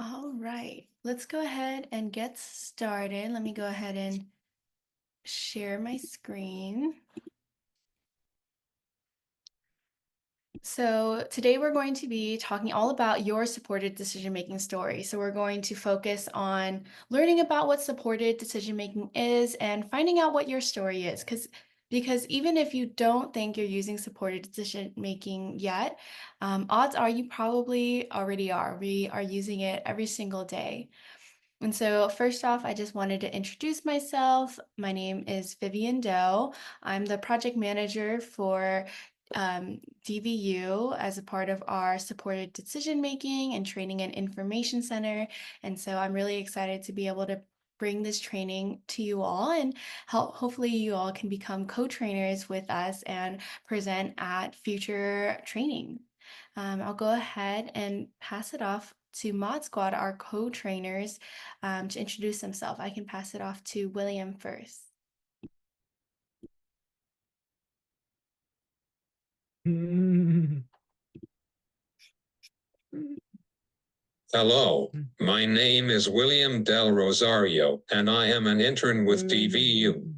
All right, let's go ahead and get started. Let me go ahead and share my screen. So today we're going to be talking all about your supported decision-making story. So we're going to focus on learning about what supported decision-making is and finding out what your story is. Because even if you don't think you're using supported decision-making yet, odds are you probably already are. We are using it every single day. And so, first off, I just wanted to introduce myself. My name is Vivian Doe. I'm the project manager for DVU as a part of our supported decision making and training and information center. And so, I'm really excited to be able to bring this training to you all and help. Hopefully, you all can become co trainers with us and present at future training. I'll go ahead and pass it off to Mod Squad, our co-trainers, to introduce themselves. I can pass it off to William first. Hello, my name is William Del Rosario, and I am an intern with DVU.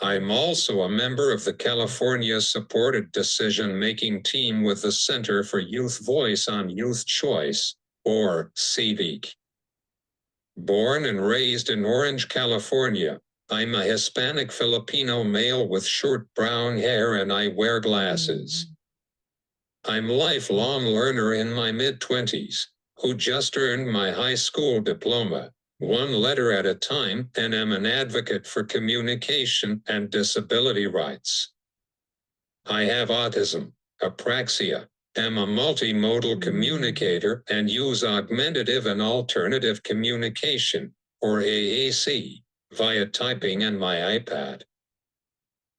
I'm also a member of the California Supported Decision-Making Team with the Center for Youth Voice on Youth Choice, or CVIC. Born and raised in Orange, California, I'm a Hispanic Filipino male with short brown hair and I wear glasses. I'm a lifelong learner in my mid-20s, who just earned my high school diploma, one letter at a time, and am an advocate for communication and disability rights. I have autism, apraxia, am a multimodal communicator, and use augmentative and alternative communication, or AAC, via typing and my iPad.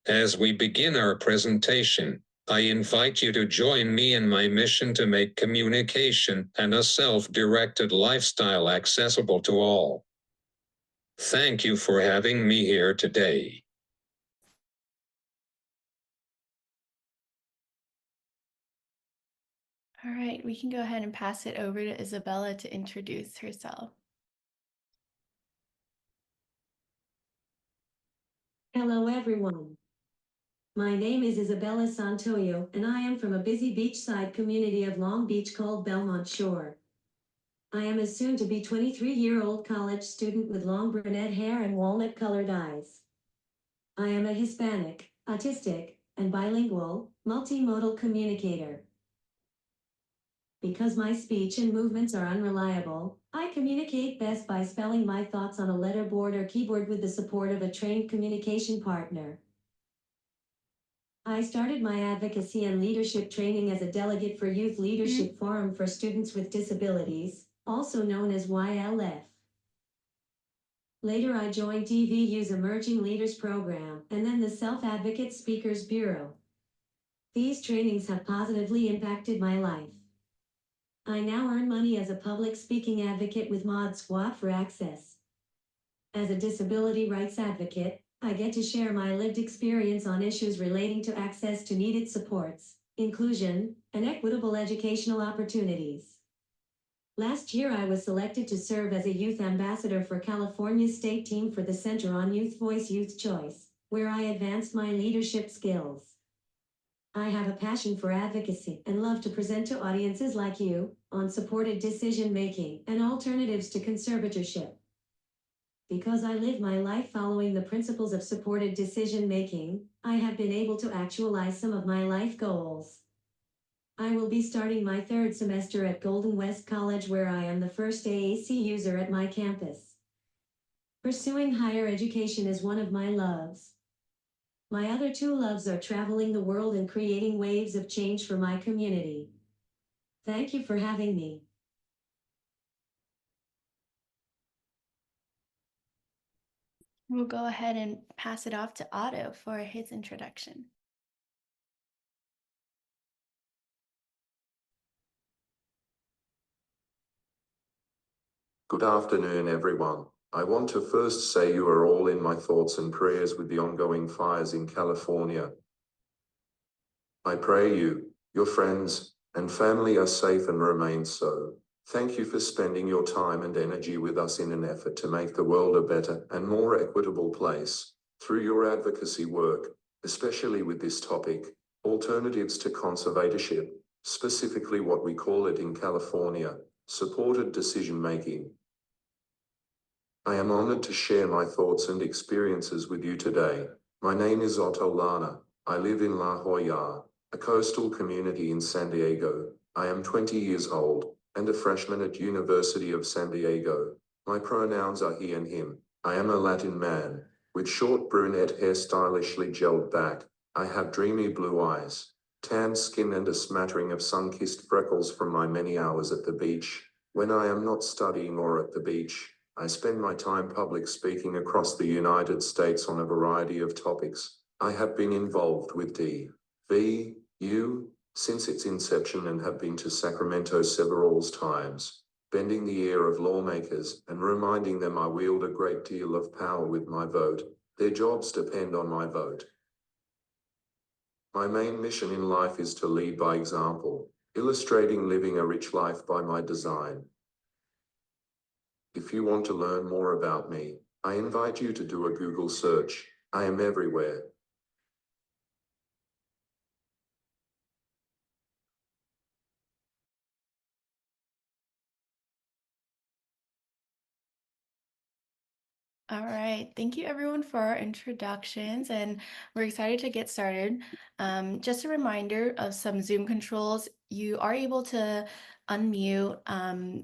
As we begin our presentation, I invite you to join me in my mission to make communication and a self-directed lifestyle accessible to all. Thank you for having me here today. All right, we can go ahead and pass it over to Isabella to introduce herself. Hello everyone. My name is Isabella Santoyo and I am from a busy beachside community of Long Beach called Belmont Shore. I am a soon-to-be 23-year-old college student with long brunette hair and walnut-colored eyes. I am a Hispanic, autistic, and bilingual, multimodal communicator. Because my speech and movements are unreliable, I communicate best by spelling my thoughts on a letterboard or keyboard with the support of a trained communication partner. I started my advocacy and leadership training as a delegate for Youth Leadership Forum for Students with Disabilities, also known as YLF. Later I joined DVU's Emerging Leaders Program and then the Self-Advocate Speakers Bureau. These trainings have positively impacted my life. I now earn money as a public speaking advocate with Mod Squad for Access. As a disability rights advocate, I get to share my lived experience on issues relating to access to needed supports, inclusion, and equitable educational opportunities. Last year I was selected to serve as a youth ambassador for California's state team for the Center on Youth Voice Youth Choice, where I advanced my leadership skills. I have a passion for advocacy and love to present to audiences like you on supported decision-making and alternatives to conservatorship. Because I live my life following the principles of supported decision-making, I have been able to actualize some of my life goals. I will be starting my third semester at Golden West College where I am the first AAC user at my campus. Pursuing higher education is one of my loves. My other two loves are traveling the world and creating waves of change for my community. Thank you for having me. We'll go ahead and pass it off to Otto for his introduction. Good afternoon, everyone. I want to first say you are all in my thoughts and prayers with the ongoing fires in California. I pray you, your friends, and family are safe and remain so. Thank you for spending your time and energy with us in an effort to make the world a better and more equitable place. Through your advocacy work, especially with this topic, alternatives to conservatorship, specifically what we call it in California, supported decision-making. I am honored to share my thoughts and experiences with you today. My name is Otto Lana. I live in La Jolla, a coastal community in San Diego. I am 20 years old and a freshman at University of San Diego. My pronouns are he and him. I am a Latin man with short brunette hair stylishly gelled back. I have dreamy blue eyes, tan skin and a smattering of sun-kissed freckles from my many hours at the beach. When I am not studying or at the beach, I spend my time public speaking across the United States on a variety of topics. I have been involved with DVU since its inception and have been to Sacramento several times, bending the ear of lawmakers and reminding them I wield a great deal of power with my vote. Their jobs depend on my vote. My main mission in life is to lead by example, illustrating living a rich life by my design. If you want to learn more about me, I invite you to do a Google search. I am everywhere. All right. Thank you everyone for our introductions, and we're excited to get started. Just a reminder of some Zoom controls. You are able to unmute.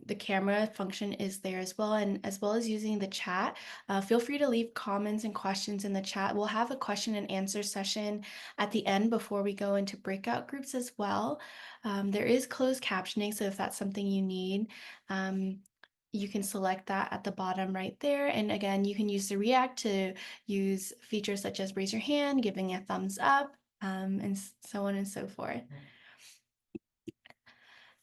The camera function is there as well, and as well as using the chat. Feel free to leave comments and questions in the chat. We'll have a question and answer session at the end before we go into breakout groups as well. There is closed captioning, so if that's something you need, you can select that at the bottom right there. And again, you can use the React to use features such as raise your hand, giving a thumbs up, and so on and so forth.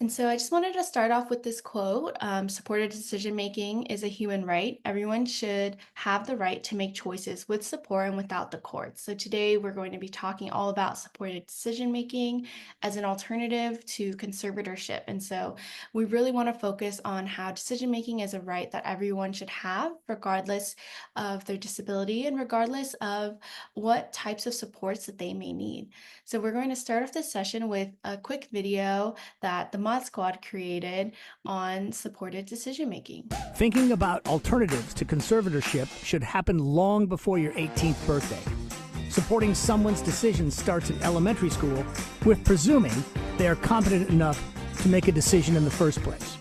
And so I just wanted to start off with this quote, supported decision-making is a human right. Everyone should have the right to make choices with support and without the courts. So today we're going to be talking all about supported decision-making as an alternative to conservatorship. And so we really want to focus on how decision-making is a right that everyone should have, regardless of their disability and regardless of what types of supports that they may need. So we're going to start off this session with a quick video that the Mod Squad created on supported decision-making. Thinking about alternatives to conservatorship should happen long before your 18th birthday. Supporting someone's decision starts in elementary school with presuming they are competent enough to make a decision in the first place.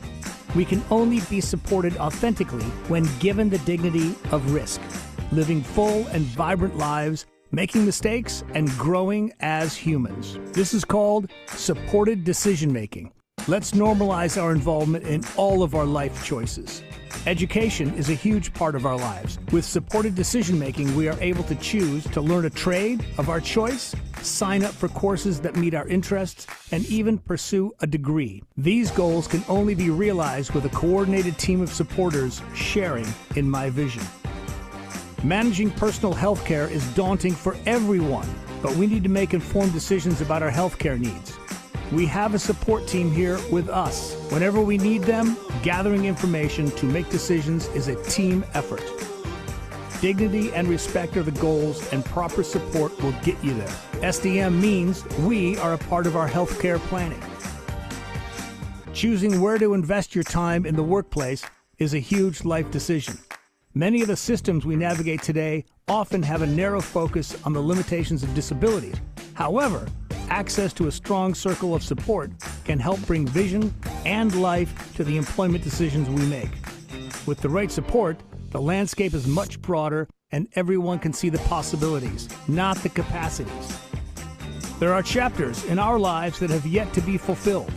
We can only be supported authentically when given the dignity of risk, living full and vibrant lives, making mistakes, and growing as humans. This is called supported decision-making. Let's normalize our involvement in all of our life choices. Education is a huge part of our lives. With supported decision-making, we are able to choose to learn a trade of our choice, sign up for courses that meet our interests, and even pursue a degree. These goals can only be realized with a coordinated team of supporters sharing in my vision. Managing personal health care is daunting for everyone, but we need to make informed decisions about our health care needs. We have a support team here with us. Whenever we need them, gathering information to make decisions is a team effort. Dignity and respect are the goals, and proper support will get you there. SDM means we are a part of our healthcare planning. Choosing where to invest your time in the workplace is a huge life decision. Many of the systems we navigate today often have a narrow focus on the limitations of disabilities. However, access to a strong circle of support can help bring vision and life to the employment decisions we make. With the right support, the landscape is much broader and everyone can see the possibilities, not the capacities. There are chapters in our lives that have yet to be fulfilled.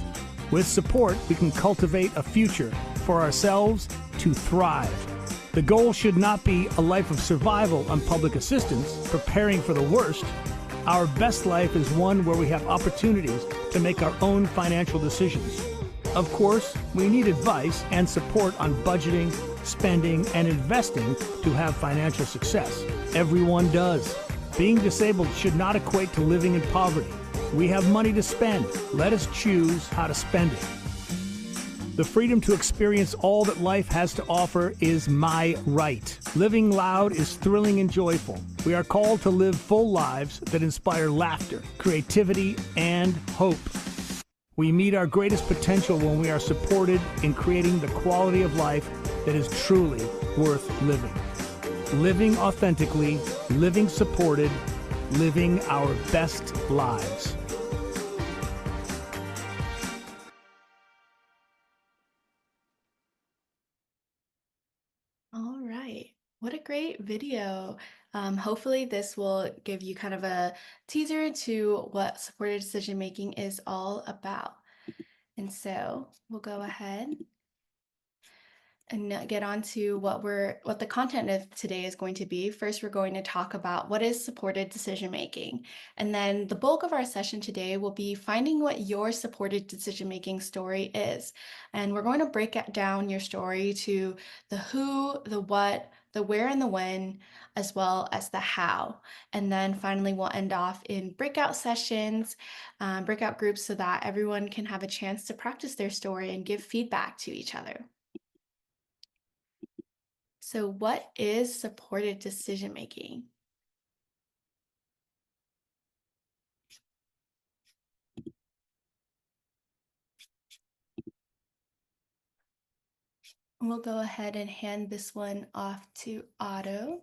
With support, we can cultivate a future for ourselves to thrive. The goal should not be a life of survival on public assistance, preparing for the worst. Our best life is one where we have opportunities to make our own financial decisions. Of course, we need advice and support on budgeting, spending, and investing to have financial success. Everyone does. Being disabled should not equate to living in poverty. We have money to spend. Let us choose how to spend it. The freedom to experience all that life has to offer is my right. Living loud is thrilling and joyful. We are called to live full lives that inspire laughter, creativity, and hope. We meet our greatest potential when we are supported in creating the quality of life that is truly worth living. Living authentically, living supported, living our best lives. All right. What a great video. Hopefully this will give you kind of a teaser to what supported decision making is all about. And so we'll go ahead and get on to what the content of today is going to be. First, we're going to talk about what is supported decision making. And then the bulk of our session today will be finding what your supported decision making story is. And we're going to break down your story to the who, the what, the where and the when, as well as the how. And then finally, we'll end off in breakout sessions, breakout groups, so that everyone can have a chance to practice their story and give feedback to each other. So what is supported decision making? We'll go ahead and hand this one off to Otto.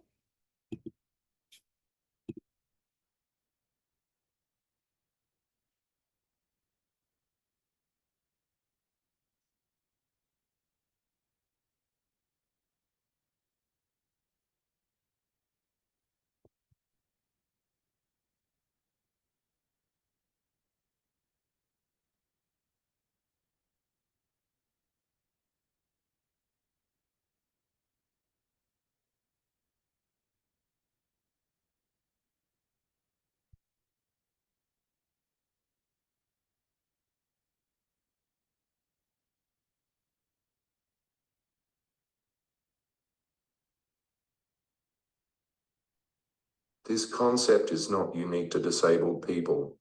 This concept is not unique to disabled people.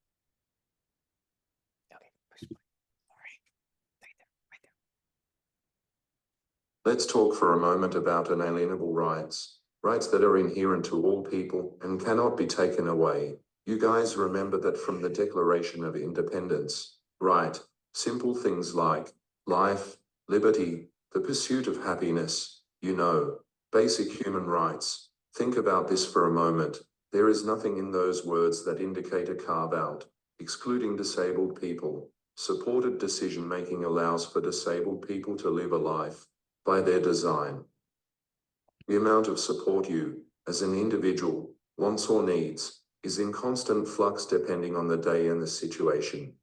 Let's talk for a moment about unalienable rights, rights that are inherent to all people and cannot be taken away. You guys remember that from the Declaration of Independence, right? Simple things like life, liberty, the pursuit of happiness, basic human rights. Think about this for a moment. There is nothing in those words that indicate a carve-out, excluding disabled people. Supported decision-making allows for disabled people to live a life by their design. The amount of support you, as an individual, wants or needs, is in constant flux depending on the day and the situation.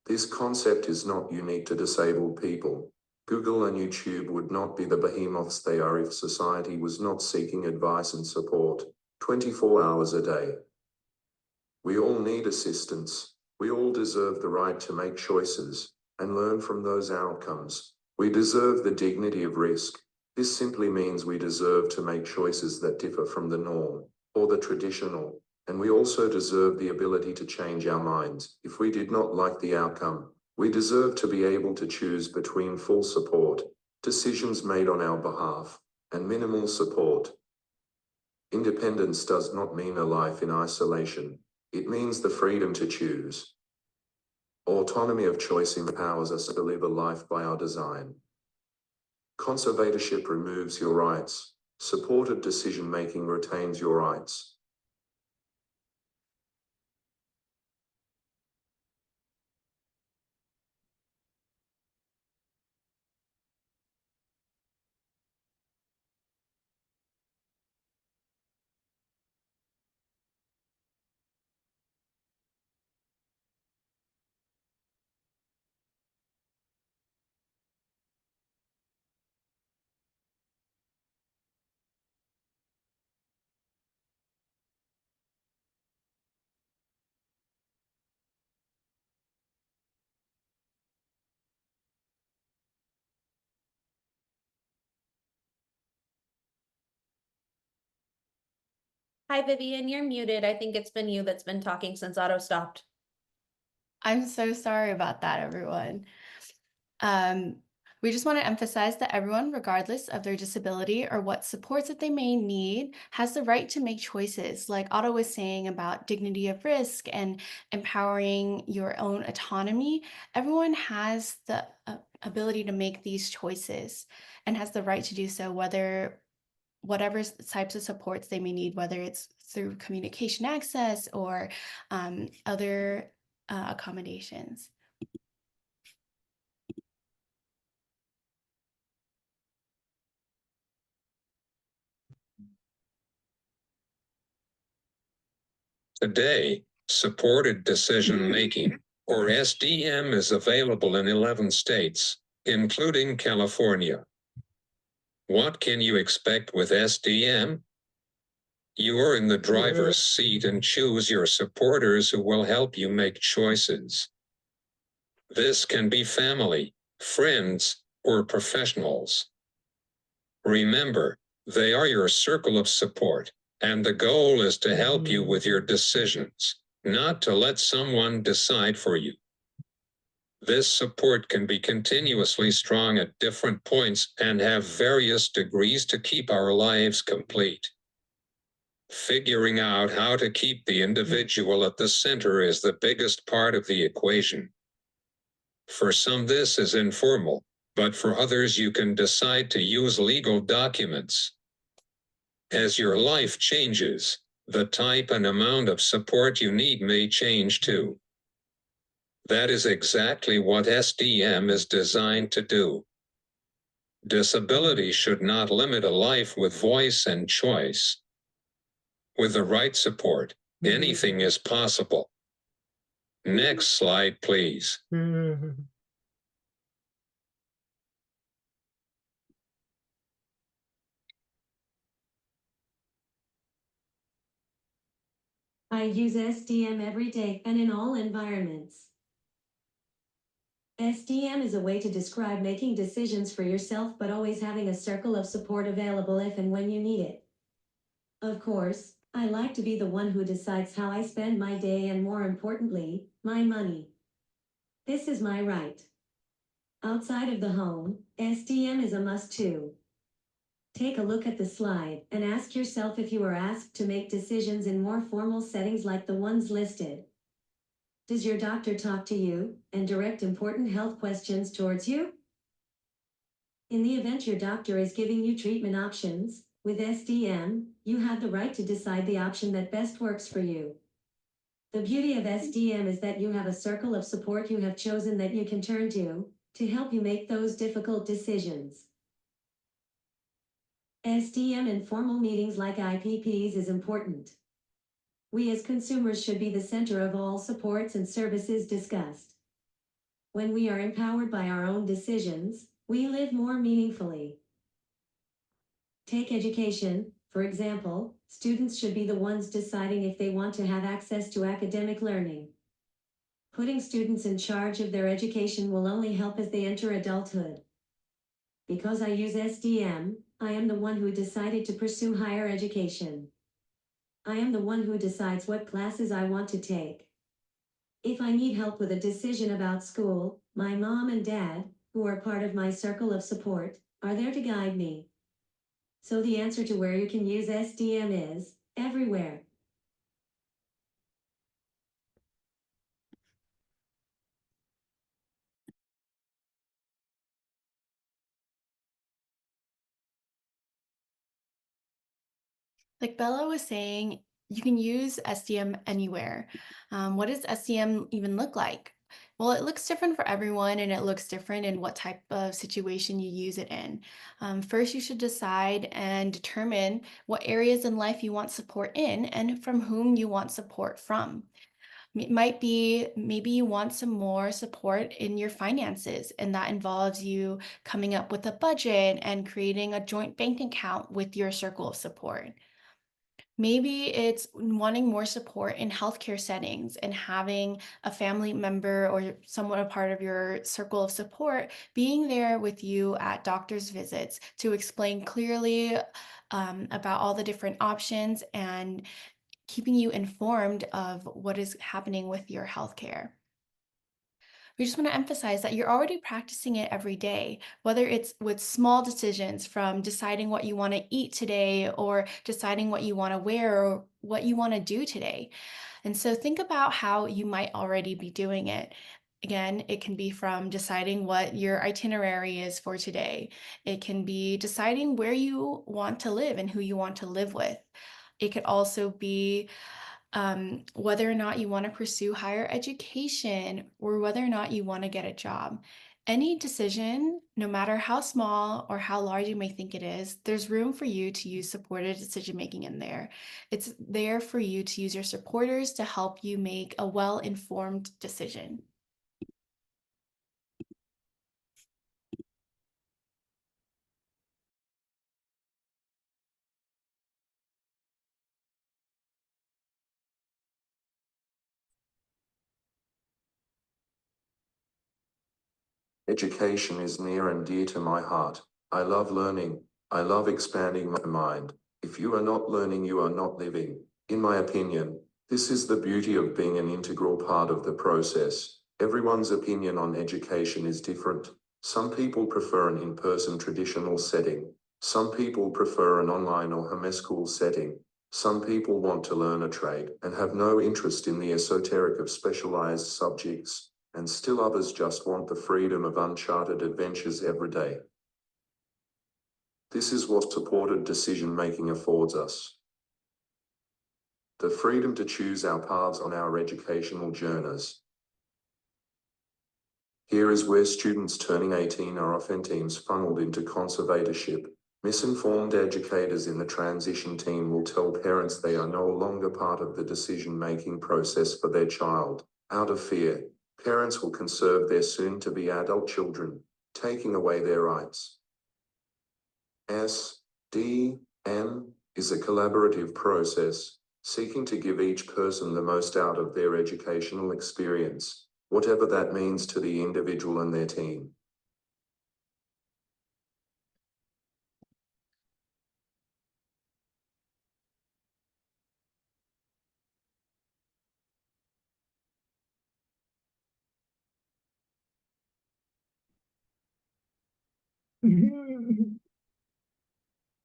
This concept is not unique to disabled people. Google and YouTube would not be the behemoths they are if society was not seeking advice and support 24 hours a day. We all need assistance. We all deserve the right to make choices and learn from those outcomes. We deserve the dignity of risk. This simply means we deserve to make choices that differ from the norm or the traditional, and we also deserve the ability to change our minds if we did not like the outcome. We deserve to be able to choose between full support, decisions made on our behalf, and minimal support. Independence does not mean a life in isolation. It means the freedom to choose. Autonomy of choice empowers us to live a life by our design. Conservatorship removes your rights. Supported decision-making retains your rights. Hi, Vivian, you're muted. I think it's been you that's been talking since Otto stopped. I'm so sorry about that, everyone. Um, we just want to emphasize that everyone, regardless of their disability or what supports that they may need, has the right to make choices. Like Otto was saying about dignity of risk and empowering your own autonomy, everyone has the ability to make these choices and has the right to do so, whether whatever types of supports they may need, whether it's through communication access or other accommodations. Today, supported decision making, or SDM, is available in 11 states, including California. What can you expect with SDM? You are in the driver's seat and choose your supporters who will help you make choices. This can be family, friends, or professionals. Remember, they are your circle of support, and the goal is to help you with your decisions, not to let someone decide for you. This support can be continuously strong at different points and have various degrees to keep our lives complete. Figuring out how to keep the individual at the center is the biggest part of the equation. For some, this is informal, but for others, you can decide to use legal documents. As your life changes, the type and amount of support you need may change too. That is exactly what SDM is designed to do. Disability should not limit a life with voice and choice. With the right support, anything is possible. Next slide, please. I use SDM every day and in all environments. SDM is a way to describe making decisions for yourself but always having a circle of support available if and when you need it. Of course, I like to be the one who decides how I spend my day and, more importantly, my money. This is my right. Outside of the home, SDM is a must too. Take a look at the slide and ask yourself if you are asked to make decisions in more formal settings like the ones listed. Does your doctor talk to you and direct important health questions towards you? In the event your doctor is giving you treatment options, with SDM, you have the right to decide the option that best works for you. The beauty of SDM is that you have a circle of support you have chosen that you can turn to help you make those difficult decisions. SDM in formal meetings like IPPs is important. We as consumers should be the center of all supports and services discussed. When we are empowered by our own decisions, we live more meaningfully. Take education, for example, students should be the ones deciding if they want to have access to academic learning. Putting students in charge of their education will only help as they enter adulthood. Because I use SDM, I am the one who decided to pursue higher education. I am the one who decides what classes I want to take. If I need help with a decision about school, my mom and dad, who are part of my circle of support, are there to guide me. So the answer to where you can use SDM is everywhere. Like Bella was saying, you can use SDM anywhere. What does SDM even look like? Well, it looks different for everyone and it looks different in what type of situation you use it in. First, you should decide and determine what areas in life you want support in and from whom you want support from. It might be maybe you want some more support in your finances, and that involves you coming up with a budget and creating a joint bank account with your circle of support. Maybe it's wanting more support in healthcare settings and having a family member or someone a part of your circle of support being there with you at doctor's visits to explain clearly about all the different options and keeping you informed of what is happening with your healthcare. We just want to emphasize that you're already practicing it every day, whether it's with small decisions from deciding what you want to eat today or deciding what you want to wear or what you want to do today. And so think about how you might already be doing it. Again, it can be from deciding what your itinerary is for today. It can be deciding where you want to live and who you want to live with. It could also be whether or not you want to pursue higher education or whether or not you want to get a job. Any decision, no matter how small or how large you may think it is, there's room for you to use supported decision making in there. It's there for you to use your supporters to help you make a well informed decision. Education is near and dear to my heart. I love learning. I love expanding my mind. If you are not learning, you are not living. In my opinion, this is the beauty of being an integral part of the process. Everyone's opinion on education is different. Some people prefer an in-person traditional setting. Some people prefer an online or homeschool setting. Some people want to learn a trade and have no interest in the esoteric of specialized subjects, and still others just want the freedom of uncharted adventures every day. This is what supported decision-making affords us. The freedom to choose our paths on our educational journeys. Here is where students turning 18 are often teams funneled into conservatorship. Misinformed educators in the transition team will tell parents they are no longer part of the decision-making process for their child. Out of fear, parents will conserve their soon-to-be adult children, taking away their rights. SDM is a collaborative process, seeking to give each person the most out of their educational experience, whatever that means to the individual and their team.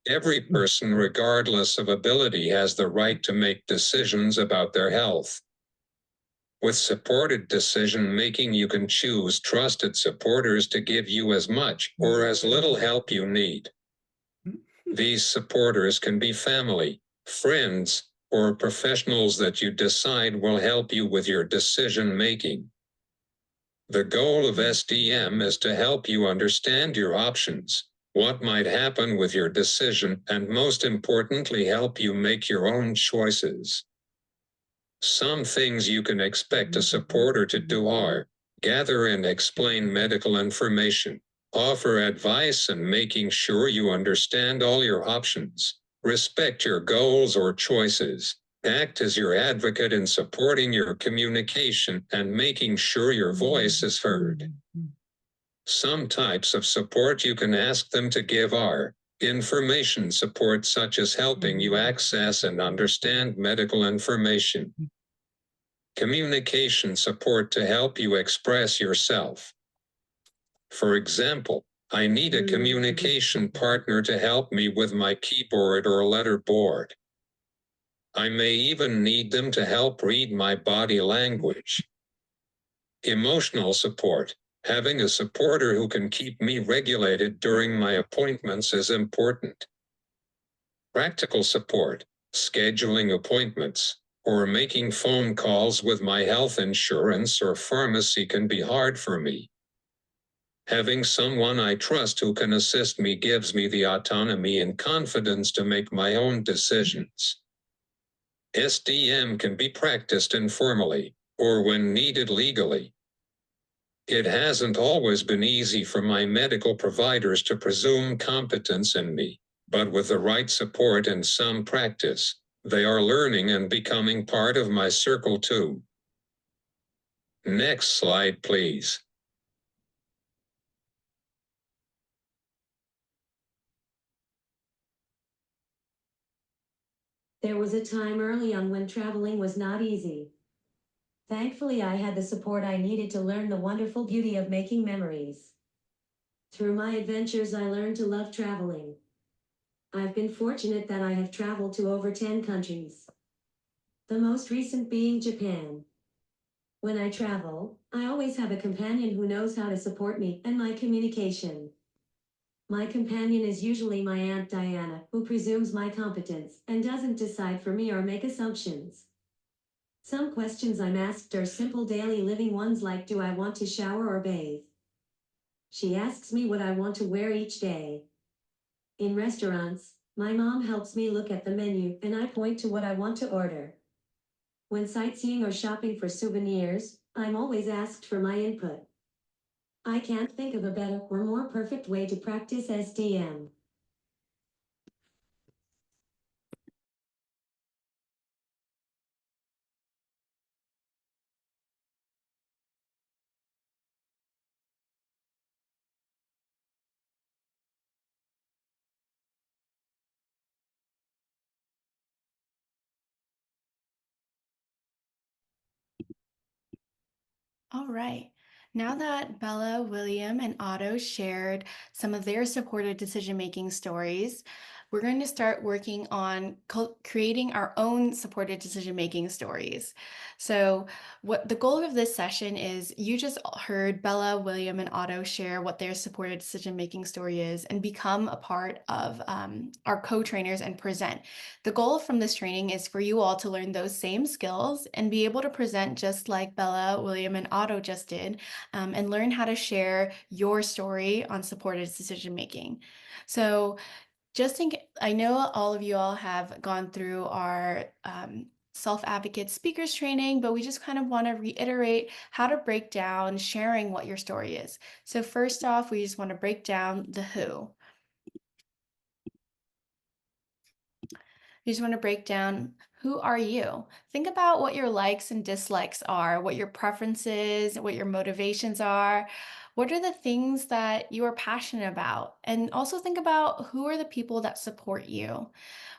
Every person, regardless of ability, has the right to make decisions about their health. With supported decision making, you can choose trusted supporters to give you as much or as little help you need. These supporters can be family, friends, or professionals that you decide will help you with your decision making. The goal of SDM is to help you understand your options, what might happen with your decision, and most importantly, help you make your own choices. Some things you can expect a supporter to do are gather and explain medical information, offer advice and making sure you understand all your options, respect your goals or choices, act as your advocate in supporting your communication and making sure your voice is heard. Some types of support you can ask them to give are information support, such as helping you access and understand medical information. Communication support to help you express yourself. For example, I need a communication partner to help me with my keyboard or letterboard. I may even need them to help read my body language. Emotional support. Having a supporter who can keep me regulated during my appointments is important. Practical support. Scheduling appointments or making phone calls with my health insurance or pharmacy can be hard for me. Having someone I trust who can assist me gives me the autonomy and confidence to make my own decisions. SDM can be practiced informally or when needed legally. It hasn't always been easy for my medical providers to presume competence in me, but with the right support and some practice, they are learning and becoming part of my circle too. Next slide, please. There was a time early on when traveling was not easy. Thankfully, I had the support I needed to learn the wonderful beauty of making memories. Through my adventures, I learned to love traveling. I've been fortunate that I have traveled to over 10 countries, the most recent being Japan. When I travel, I always have a companion who knows how to support me and my communication. My companion is usually my Aunt Diana, who presumes my competence and doesn't decide for me or make assumptions. Some questions I'm asked are simple daily living ones like, do I want to shower or bathe? She asks me what I want to wear each day. In restaurants, my mom helps me look at the menu and I point to what I want to order. When sightseeing or shopping for souvenirs, I'm always asked for my input. I can't think of a better or more perfect way to practice SDM. All right. Now that Bella, William, and Otto shared some of their supported decision-making stories, we're going to start working on creating our own supported decision-making stories. So what the goal of this session is, you just heard Bella, William, and Otto share what their supported decision-making story is and become a part of our co-trainers and present. The goal from this training is for you all to learn those same skills and be able to present just like Bella, William, and Otto just did, and learn how to share your story on supported decision making. So I know all of you all have gone through our self-advocate speakers training, but we just kind of want to reiterate how to break down sharing what your story is. So first off, we just want to break down the who. You just want to break down, who are you? Think about what your likes and dislikes are, what your preferences, what your motivations are. What are the things that you are passionate about? And also think about, who are the people that support you,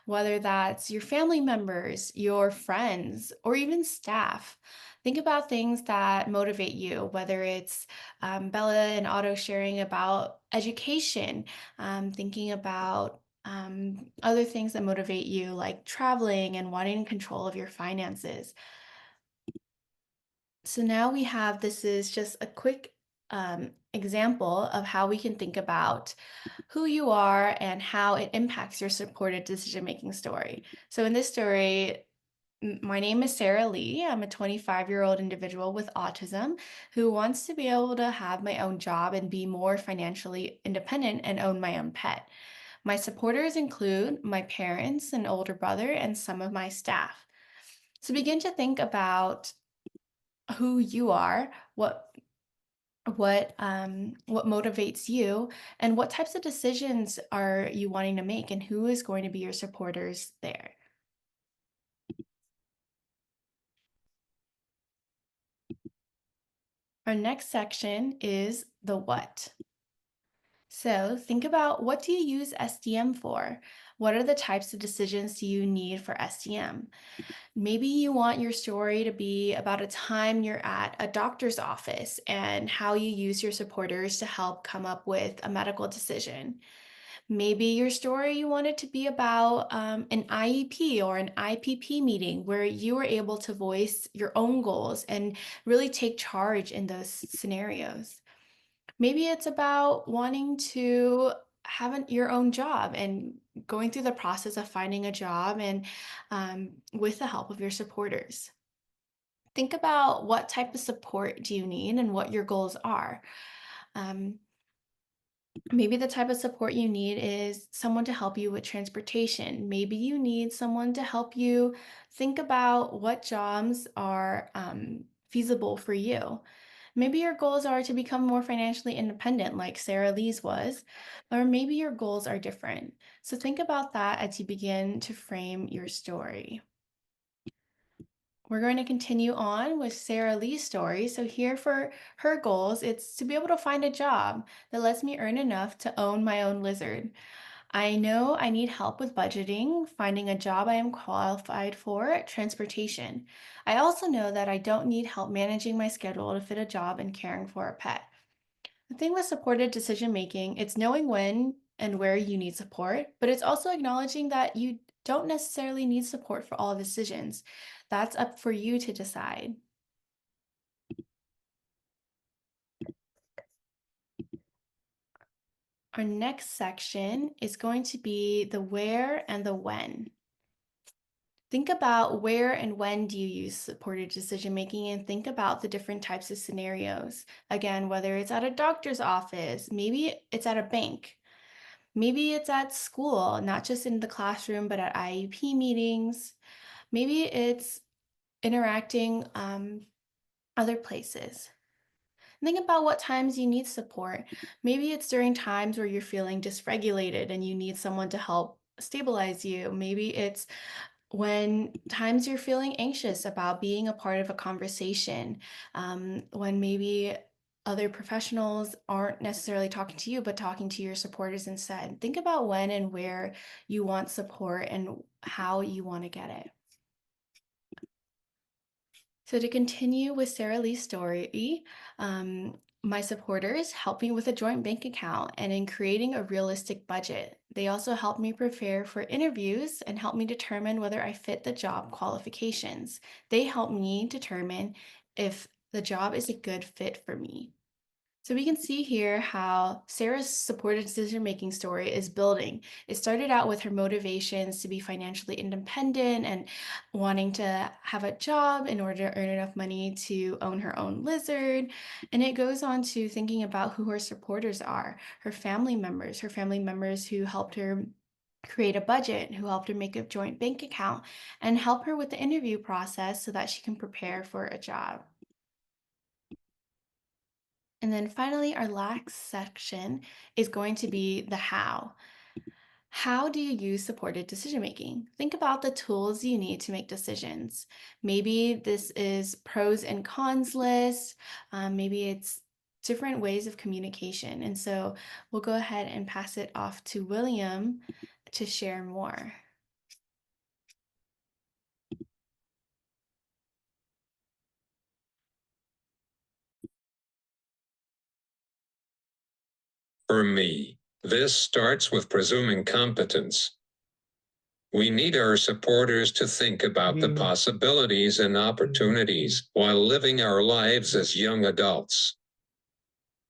whether that's your family members, your friends, or even staff. Think about things that motivate you, whether it's Bella and Otto sharing about education, thinking about other things that motivate you, like traveling and wanting control of your finances. So now we have, this is just a quick example of how we can think about who you are and how it impacts your supported decision-making story. So in this story, my name is Sarah Lee. I'm a 25-year-old individual with autism who wants to be able to have my own job and be more financially independent and own my own pet. My supporters include my parents, an older brother, and some of my staff. So begin to think about who you are, what motivates you, and what types of decisions are you wanting to make, and who is going to be your supporters there. Our next section is the what. So think about, what do you use SDM for? What are the types of decisions do you need for SDM? Maybe you want your story to be about a time you're at a doctor's office and how you use your supporters to help come up with a medical decision. Maybe your story, you want it to be about an IEP or an IPP meeting where you were able to voice your own goals and really take charge in those scenarios. Maybe it's about wanting to have your own job and going through the process of finding a job, and with the help of your supporters. Think about, what type of support do you need and what your goals are. Um, Maybe the type of support you need is someone to help you with transportation. Maybe you need someone to help you think about what jobs are feasible for you. Maybe your goals are to become more financially independent, like Sarah Lee's was, or maybe your goals are different. So think about that as you begin to frame your story. We're going to continue on with Sarah Lee's story. So here for her goals, it's to be able to find a job that lets me earn enough to own my own lizard. I know I need help with budgeting, finding a job I am qualified for, transportation. I also know that I don't need help managing my schedule to fit a job and caring for a pet. The thing with supported decision making, it's knowing when and where you need support, but it's also acknowledging that you don't necessarily need support for all decisions. That's up for you to decide. Our next section is going to be the where and the when. Think about where and when do you use supported decision making and think about the different types of scenarios. Again, whether it's at a doctor's office, maybe it's at a bank, maybe it's at school, not just in the classroom, but at IEP meetings. Maybe it's interacting other places. Think about what times you need support. Maybe it's during times where you're feeling dysregulated and you need someone to help stabilize you. Maybe it's when times you're feeling anxious about being a part of a conversation, when maybe other professionals aren't necessarily talking to you, but talking to your supporters instead. Think about when and where you want support and how you want to get it. So to continue with Sarah Lee's story, my supporters helped me with a joint bank account and in creating a realistic budget. They also helped me prepare for interviews and helped me determine whether I fit the job qualifications. They helped me determine if the job is a good fit for me. So we can see here how Sarah's supported decision-making story is building. It started out with her motivations to be financially independent and wanting to have a job in order to earn enough money to own her own lizard. And it goes on to thinking about who her supporters are, her family members who helped her create a budget, who helped her make a joint bank account, and help her with the interview process so that she can prepare for a job. And then finally, our last section is going to be the how. How do you use supported decision making? Think about the tools you need to make decisions. Maybe this is pros and cons list. Maybe it's different ways of communication. And so we'll go ahead and pass it off to William to share more. For me, this starts with presuming competence. We need our supporters to think about the possibilities and opportunities while living our lives as young adults.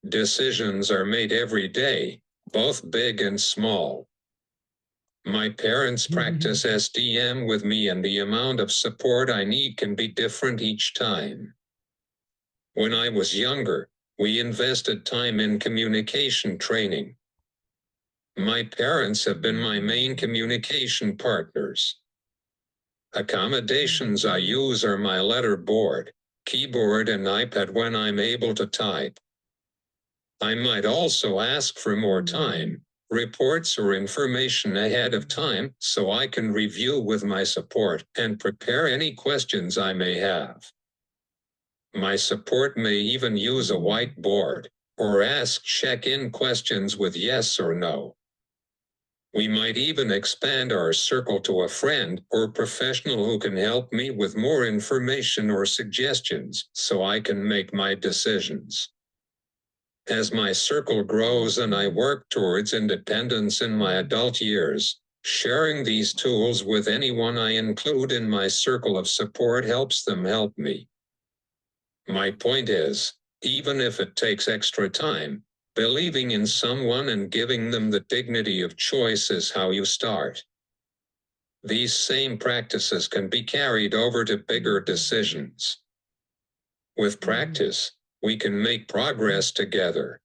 Decisions are made every day, both big and small. My parents practice SDM with me, and the amount of support I need can be different each time. When I was younger, we invested time in communication training. My parents have been my main communication partners. Accommodations I use are my letterboard, keyboard, and iPad when I'm able to type. I might also ask for more time, reports, or information ahead of time so I can review with my support and prepare any questions I may have. My support may even use a whiteboard or ask check-in questions with yes or no. We might even expand our circle to a friend or professional who can help me with more information or suggestions so I can make my decisions. As my circle grows and I work towards independence in my adult years, sharing these tools with anyone I include in my circle of support helps them help me. My point is, even if it takes extra time, believing in someone and giving them the dignity of choice is how you start. These same practices can be carried over to bigger decisions. With practice, we can make progress together.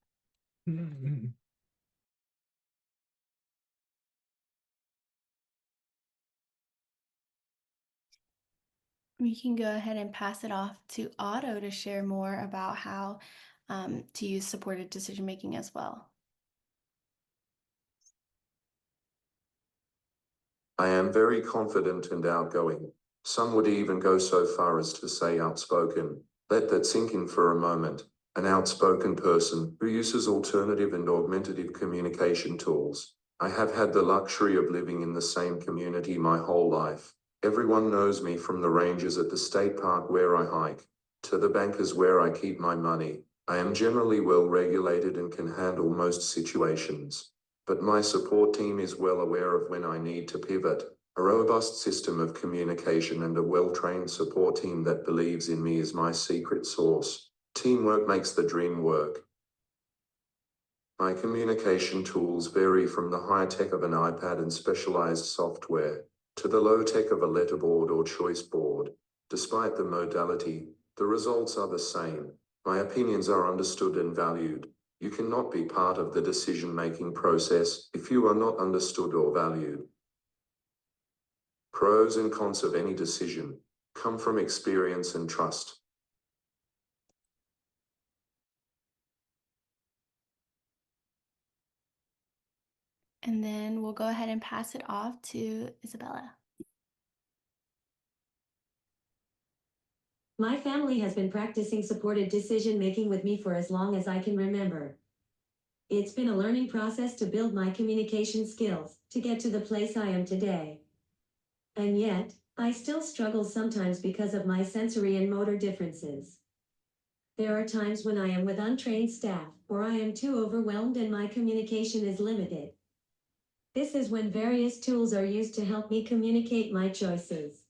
We can go ahead and pass it off to Otto to share more about how to use supported decision making as well. I am very confident and outgoing. Some would even go so far as to say outspoken. Let that sink in for a moment. An outspoken person who uses alternative and augmentative communication tools. I have had the luxury of living in the same community my whole life. Everyone knows me, from the rangers at the state park where I hike, to the bankers where I keep my money. I am generally well regulated and can handle most situations. But my support team is well aware of when I need to pivot. A robust system of communication and a well-trained support team that believes in me is my secret sauce. Teamwork makes the dream work. My communication tools vary from the high tech of an iPad and specialized software to the low tech of a letterboard or choice board. Despite the modality, the results are the same. My opinions are understood and valued. You cannot be part of the decision-making process if you are not understood or valued. Pros and cons of any decision come from experience and trust. And then we'll go ahead and pass it off to Isabella. My family has been practicing supported decision making with me for as long as I can remember. It's been a learning process to build my communication skills to get to the place I am today. And yet, I still struggle sometimes because of my sensory and motor differences. There are times when I am with untrained staff, or I am too overwhelmed and my communication is limited. This is when various tools are used to help me communicate my choices.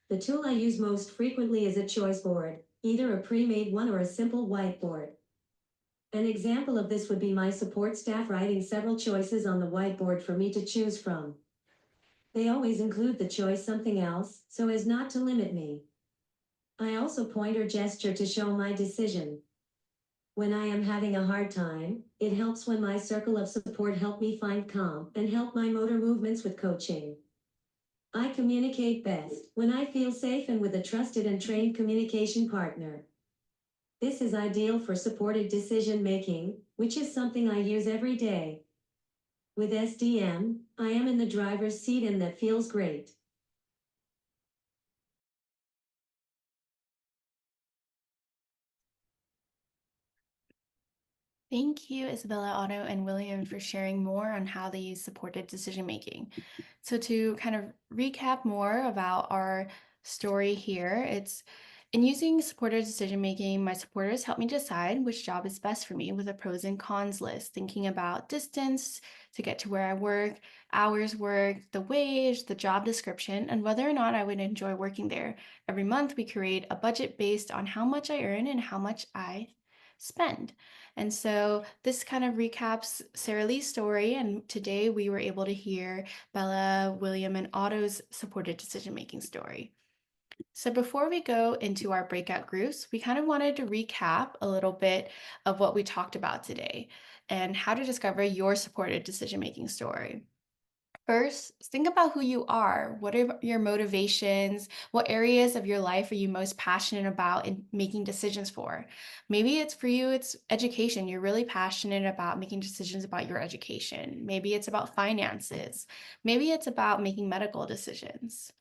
The tool I use most frequently is a choice board, either a pre-made one or a simple whiteboard. An example of this would be my support staff writing several choices on the whiteboard for me to choose from. They always include the choice something else, so as not to limit me. I also point or gesture to show my decision. When I am having a hard time, it helps when my circle of support help me find calm and help my motor movements with coaching. I communicate best when I feel safe and with a trusted and trained communication partner. This is ideal for supported decision making, which is something I use every day. With SDM, I am in the driver's seat and that feels great. Thank you, Isabella, Otto, and William, for sharing more on how they use supported decision making. So, to kind of recap more about our story here, it's in using supported decision making, my supporters help me decide which job is best for me with a pros and cons list, thinking about distance to get to where I work, hours worked, the wage, the job description, and whether or not I would enjoy working there. Every month, we create a budget based on how much I earn and how much I spend. And so this kind of recaps Sarah Lee's story. And today we were able to hear Bella, William, and Otto's supported decision-making story. So before we go into our breakout groups, we kind of wanted to recap a little bit of what we talked about today and how to discover your supported decision-making story. First, think about who you are. What are your motivations? What areas of your life are you most passionate about in making decisions for? Maybe it's for you, it's education. You're really passionate about making decisions about your education. Maybe it's about finances. Maybe it's about making medical decisions.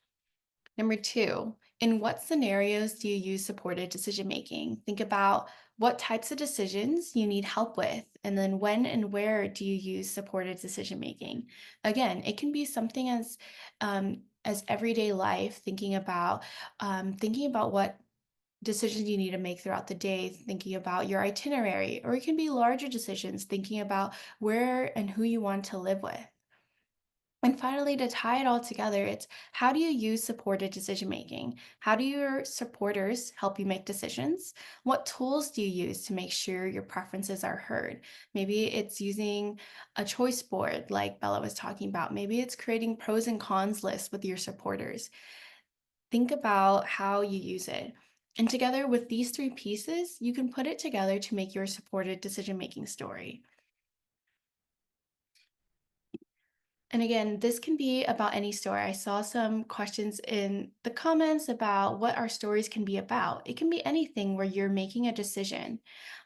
Number two, in what scenarios do you use supported decision making? Think about what types of decisions you need help with, and then when and where do you use supported decision making? Again, it can be something as everyday life, thinking about what decisions you need to make throughout the day, thinking about your itinerary, or it can be larger decisions, thinking about where and who you want to live with. And finally, to tie it all together, it's how do you use supported decision making? How do your supporters help you make decisions? What tools do you use to make sure your preferences are heard? Maybe it's using a choice board like Bella was talking about. Maybe it's creating pros and cons lists with your supporters. Think about how you use it. And together with these three pieces, you can put it together to make your supported decision making story. And again, this can be about any story. I saw some questions in the comments about what our stories can be about. It can be anything where you're making a decision.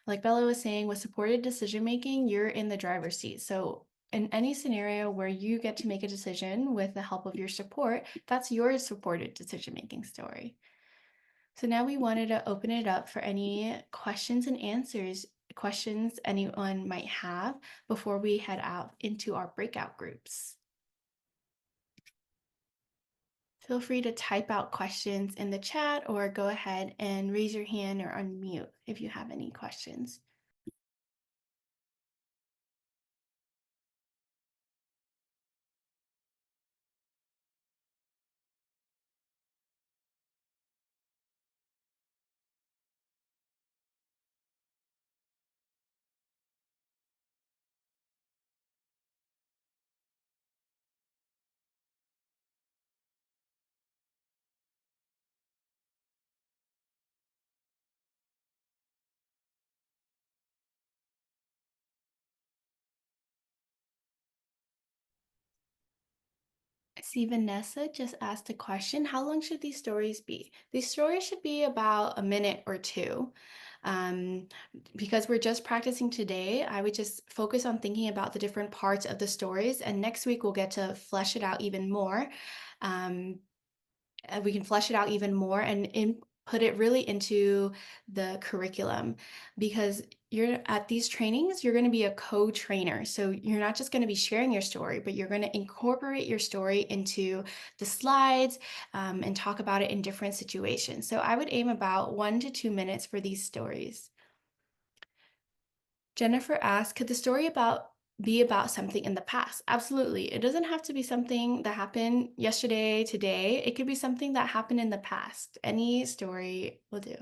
Like Bella was saying, with supported decision making, you're in the driver's seat. So in any scenario where you get to make a decision with the help of your support, that's your supported decision making story. So now we wanted to open it up for any questions and answers questions anyone might have before we head out into our breakout groups. Feel free to type out questions in the chat or go ahead and raise your hand or unmute if you have any questions. I see Vanessa just asked a question. How long should these stories be? These stories should be about a minute or two. Um, because we're just practicing today, I would just focus on thinking about the different parts of the stories, and next week we'll get to flesh it out even more. Um, we can flesh it out even more and put it really into the curriculum, because you're at these trainings, you're going to be a co-trainer. So you're not just going to be sharing your story, but you're going to incorporate your story into the slides, and talk about it in different situations. So I would aim about 1 to 2 minutes for these stories. Jennifer asked, could the story be about something in the past? Absolutely. It doesn't have to be something that happened yesterday, today. It could be something that happened in the past. Any story will do.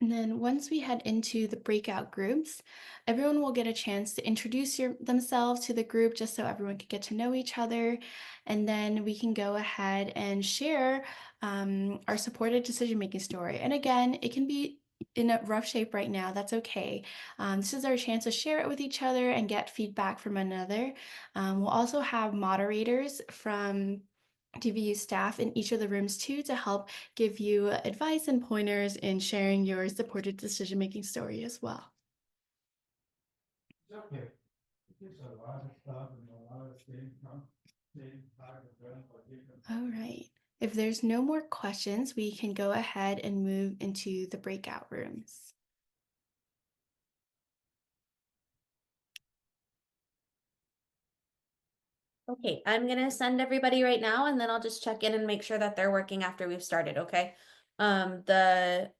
And then once we head into the breakout groups, everyone will get a chance to introduce themselves to the group just so everyone can get to know each other. And then we can go ahead and share our supported decision-making story. And again, it can be in a rough shape right now. That's okay. This is our chance to share it with each other and get feedback from another. We'll also have moderators from DVU staff in each of the rooms too to help give you advice and pointers in sharing your supported decision-making story as well. Okay. There's a lot of stuff and a lot of things All right. If there's no more questions, we can go ahead and move into the breakout rooms. Okay, I'm gonna send everybody right now and then I'll just check in and make sure that they're working after we've started, okay? The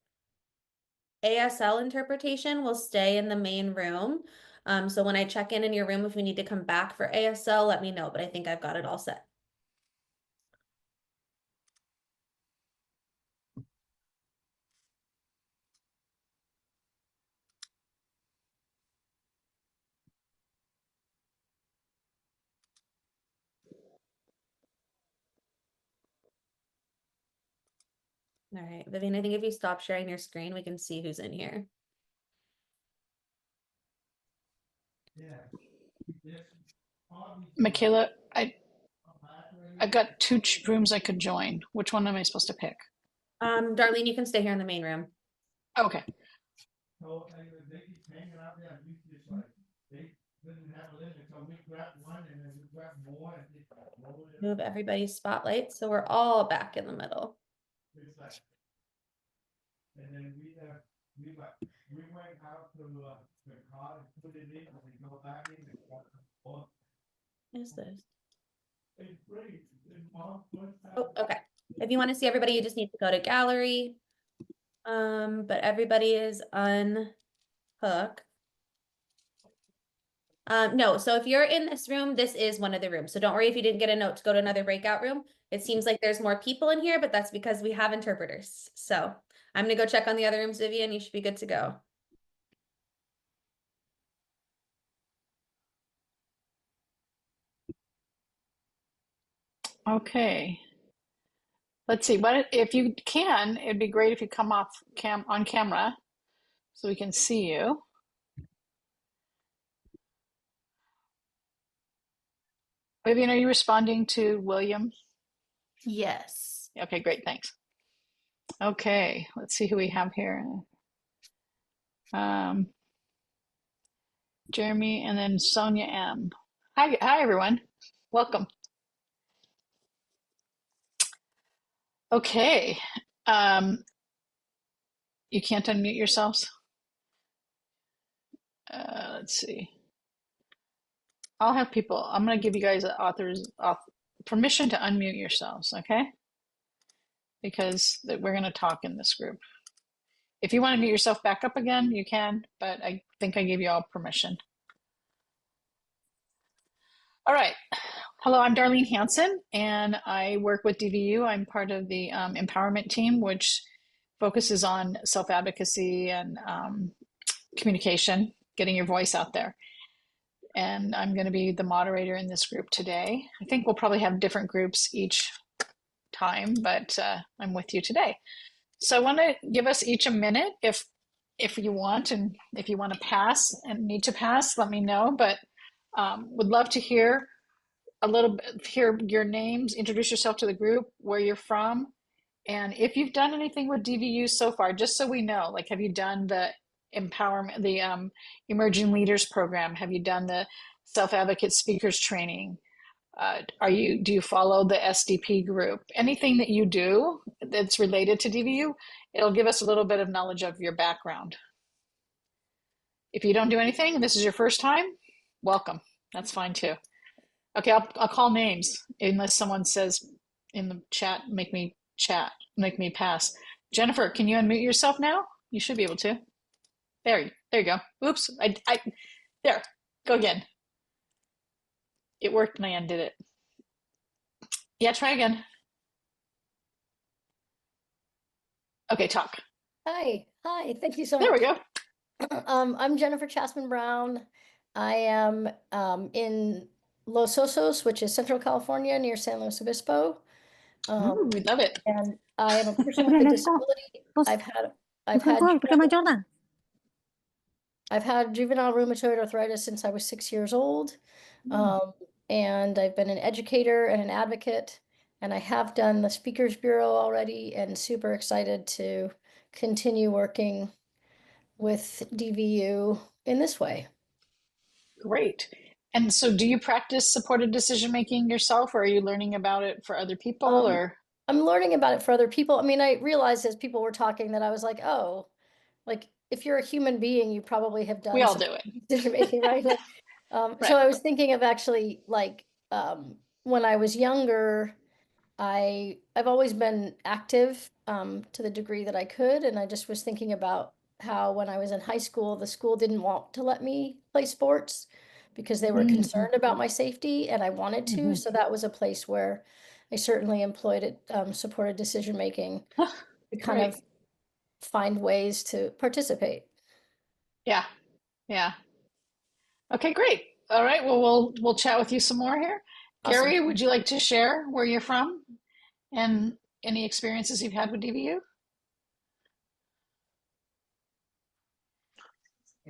ASL interpretation will stay in the main room. So when I check in your room, if we need to come back for ASL, let me know, but I think I've got it all set. All right, Vivian, I think if you stop sharing your screen, we can see who's in here. Yeah. Yes. Michaela, I've got two rooms I could join. Which one am I supposed to pick? Darlene, you can stay here in the main room. Okay. So they keep hanging out there, and we just like, they didn't have a limit, so we grabbed one and then we grabbed more and just rolled it Move up. everybody's spotlight so we're all back in the middle. It's like, and then we went out to the car and put it in, and we go back in and got oh, What is this? it's great. It's mom first Oh, time. okay. If you want to see everybody, you just need to go to gallery. But everybody is unhooked. No, so if you're in this room, this is one of the rooms. So don't worry if you didn't get a note to go to another breakout room. It seems like there's more people in here, but that's because we have interpreters. So I'm gonna go check on the other rooms, Vivian. You should be good to go. Okay. Let's see. What if you can? It'd be great if you come off on camera so we can see you. Vivian, are you responding to William? Yes. Okay, great. Thanks. Okay, let's see who we have here. Um, Jeremy and then Sonia M. Hi everyone. Welcome. Okay. Um, you can't unmute yourselves. Let's see. I'll have people. I'm going to give you guys permission to unmute yourselves, okay? Because we're going to talk in this group. If you want to mute yourself back up again, you can, but I think I gave you all permission. All right. Hello, I'm Darlene Hansen, and I work with DVU. I'm part of the empowerment team, which focuses on self-advocacy and communication, getting your voice out there. And I'm going to be the moderator in this group today. I think we'll probably have different groups each time, but I'm with you today. So I want to give us each a minute if you want, and if you want to pass and need to pass, let me know. But would love to hear a little bit, hear your names, introduce yourself to the group, where you're from, and if you've done anything with DVU so far, just so we know, like, have you done the empowerment, the emerging leaders program? Have you done the self-advocate speakers training? Do you follow the SDP group? Anything that you do that's related to DVU, it'll give us a little bit of knowledge of your background. If you don't do anything and this is your first time, welcome. That's fine too. Okay, I'll call names unless someone says in the chat, make me pass. Jennifer, can you unmute yourself now? You should be able to. There you go. Oops, there, go again. It worked and I undid it. Yeah, try again. Okay, talk. Hi, thank you so There much. we go. I'm Jennifer Chasman Brown. I am in Los Osos, which is Central California near San Luis Obispo. Ooh, we love it. And I am a person with a disability. I've had juvenile rheumatoid arthritis since I was 6 years old. And I've been an educator and an advocate, and I have done the Speakers Bureau already, and super excited to continue working with DVU in this way. Great. And so do you practice supported decision making yourself, or are you learning about it for other people, or? I'm learning about it for other people. I mean, I realized as people were talking that I was like, oh, like if you're a human being, you probably have done We all do it. decision making, right? Like, Right. So I was thinking of actually like when I was younger, I've always been active to the degree that I could, and I just was thinking about how when I was in high school, the school didn't want to let me play sports because they were concerned about my safety, and I wanted to. So that was a place where I certainly employed it, supported decision making to kind Great. of find ways to participate. Yeah. Yeah. Okay, great. All right. Well, we'll chat with you some more here. Awesome. Gary, would you like to share where you're from and any experiences you've had with DVU?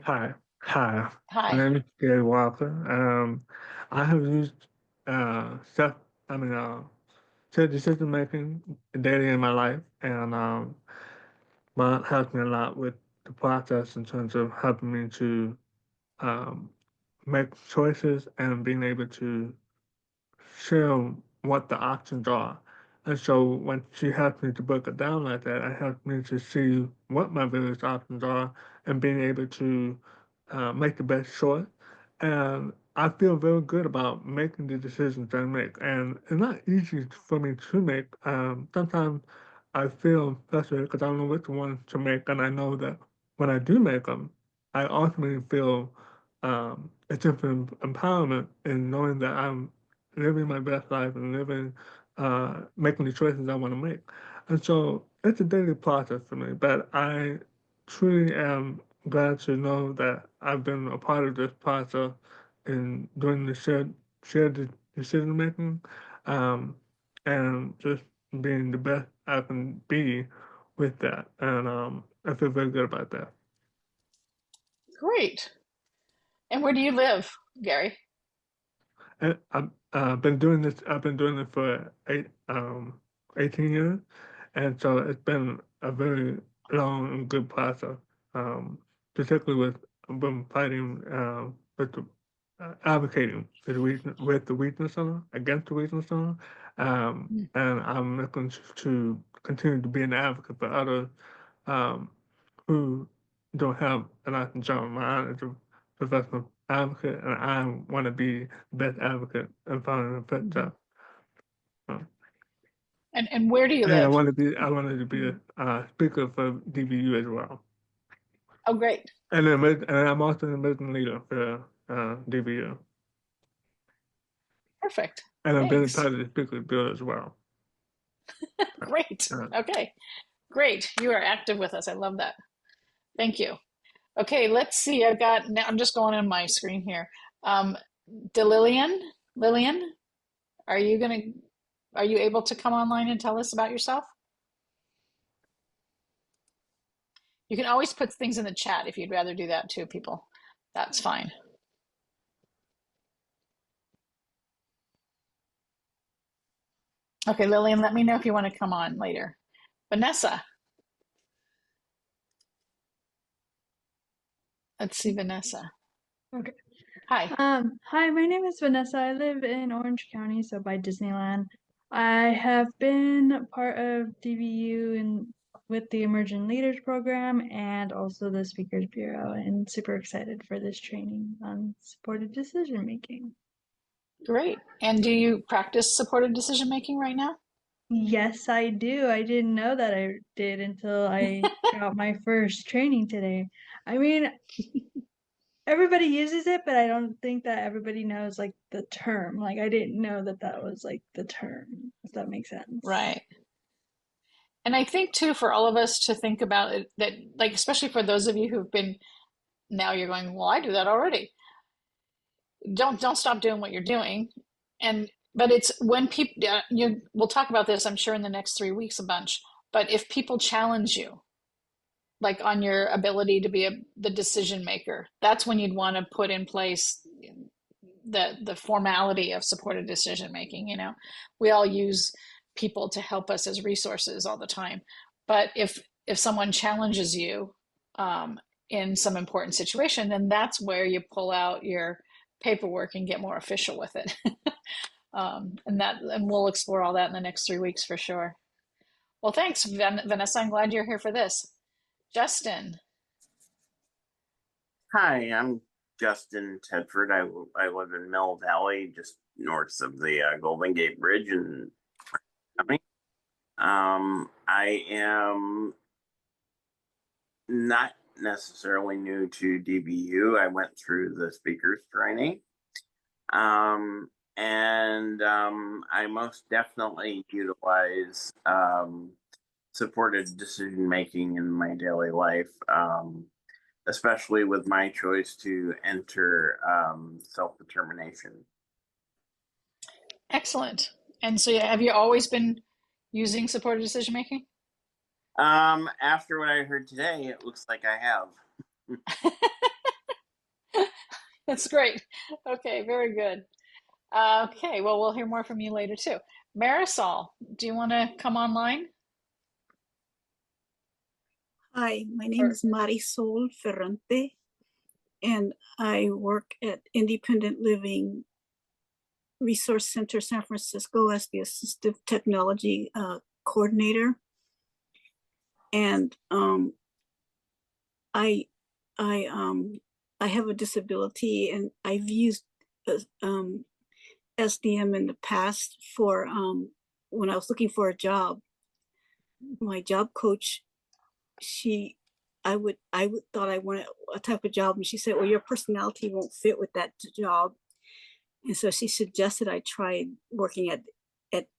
Hi. Hi. My name is Gary Walker. I have used self decision making daily in my life, and mine helps me a lot with the process in terms of helping me to um, make choices and being able to show what the options are. And so when she helped me to break it down like that, it helped me to see what my various options are and being able to make the best choice. And I feel very good about making the decisions I make. And it's not easy for me to make. Sometimes I feel frustrated because I don't know which one to make. And I know that when I do make them, I ultimately feel a sense of empowerment in knowing that I'm living my best life and making the choices I want to make. And so it's a daily process for me, but I truly am glad to know that I've been a part of this process in doing the shared decision making, and just being the best I can be with that. And I feel very good about that. Great. And where do you live, Gary? And I've been doing this. I've been doing it for 18 years, And so it's been a very long and good process, particularly with fighting with the advocating for the with the weakness center, against the weakness center. And I'm looking to continue to be an advocate for others who don't have a license job. Mine is a professional advocate, and I want to be the best advocate and finding a fit job. And where do you And live? I wanted to be a speaker for DVU as well. Oh, great. And I'm also an emerging leader for DVU. Perfect. And I'm very Thanks. part of the speaker bill as well. Great. Okay. Great. You are active with us. I love that. Thank you. Okay, let's see. I'm just going on my screen here. Lillian, are you able to come online and tell us about yourself? You can always put things in the chat if you'd rather do that too, people. That's fine. Okay, Lillian, let me know if you want to come on later. Vanessa. Let's see, Vanessa. Okay. Hi. Hi, my name is Vanessa. I live in Orange County, so by Disneyland. I have been part of DVU and with the Emerging Leaders Program and also the Speakers Bureau, and super excited for this training on supported decision making. Great. And do you practice supported decision making right now? Yes, I do. I didn't know that I did until I got my first training today. I mean, everybody uses it, but I don't think that everybody knows like the term. Like I didn't know that that was like the term, if that makes sense. Right. And I think too, for all of us to think about it, that like, especially for those of you who've been, now you're going, well, I do that already. Don't stop doing what you're doing. But it's when people, we'll talk about this, I'm sure in the next 3 weeks a bunch, but if people challenge you, like on your ability to be the decision maker, that's when you'd want to put in place the formality of supported decision making. You know, we all use people to help us as resources all the time, but if someone challenges you in some important situation, then that's where you pull out your paperwork and get more official with it. And we'll explore all that in the next 3 weeks for sure. Well, thanks, Vanessa. I'm glad you're here for this. Justin. Hi, I'm Justin Tedford. I live in Mill Valley, just north of the Golden Gate Bridge in County. I am not necessarily new to DVU. I went through the speakers training. I most definitely utilize supported decision making in my daily life, especially with my choice to enter self-determination. Excellent. And so have you always been using supported decision making? After what I heard today, it looks like I have. That's great. Okay, very good. Okay, well, we'll hear more from you later too. Marisol, do you want to come online? Hi, my name is Marisol Ferrante, and I work at Independent Living Resource Center San Francisco as the Assistive Technology Coordinator. And I have a disability, and I've used SDM in the past for when I was looking for a job. My job coach, I thought I wanted a type of job, and she said, well, your personality won't fit with that job. And so she suggested I tried working at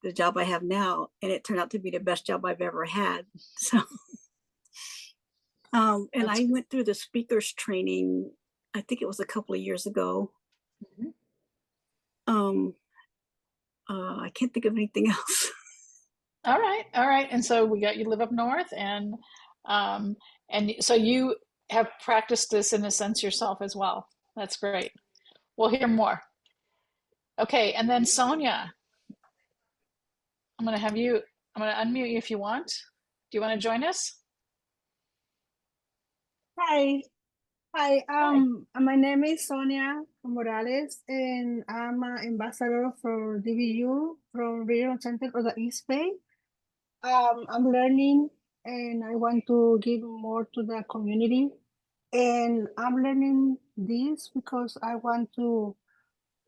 the job I have now, and it turned out to be the best job I've ever had. So and I went through the speakers training, I think it was a couple of years ago. Mm-hmm. I can't think of anything else. All right. And so you live up north, and so you have practiced this in a sense yourself as well. That's great. We'll hear more. Okay, and then Sonia, I'm going to have you I'm going to unmute you if you want. Do you want to join us? Hi. Hi. Hi. My name is Sonia Morales, and I'm an ambassador for DBU from Regional Center of the East Bay. I'm learning, and I want to give more to the community. And I'm learning this because I want to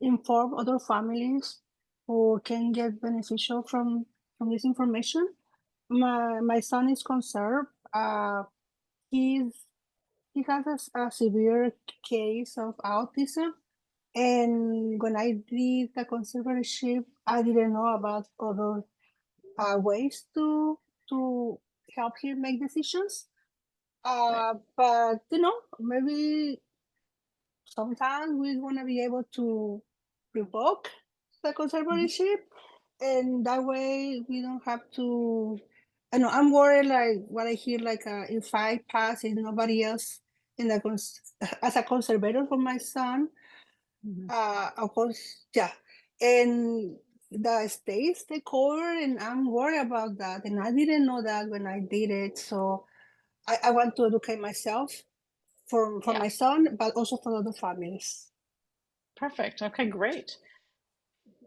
inform other families who can get beneficial from this information. My son is conserved. He's he has a severe case of autism. And when I did the conservatorship, I didn't know about other ways to help him make decisions. But maybe sometimes we want to be able to revoke the conservatorship, and that way we don't have to. I know I'm worried, like what I hear, like if I pass, and nobody else in the as a conservator for my son. Of course, yeah, and the states take over, and I'm worried about that, and I didn't know that when I did it. So I want to educate myself for Yeah. my son, but also for other families. Perfect. Okay, great.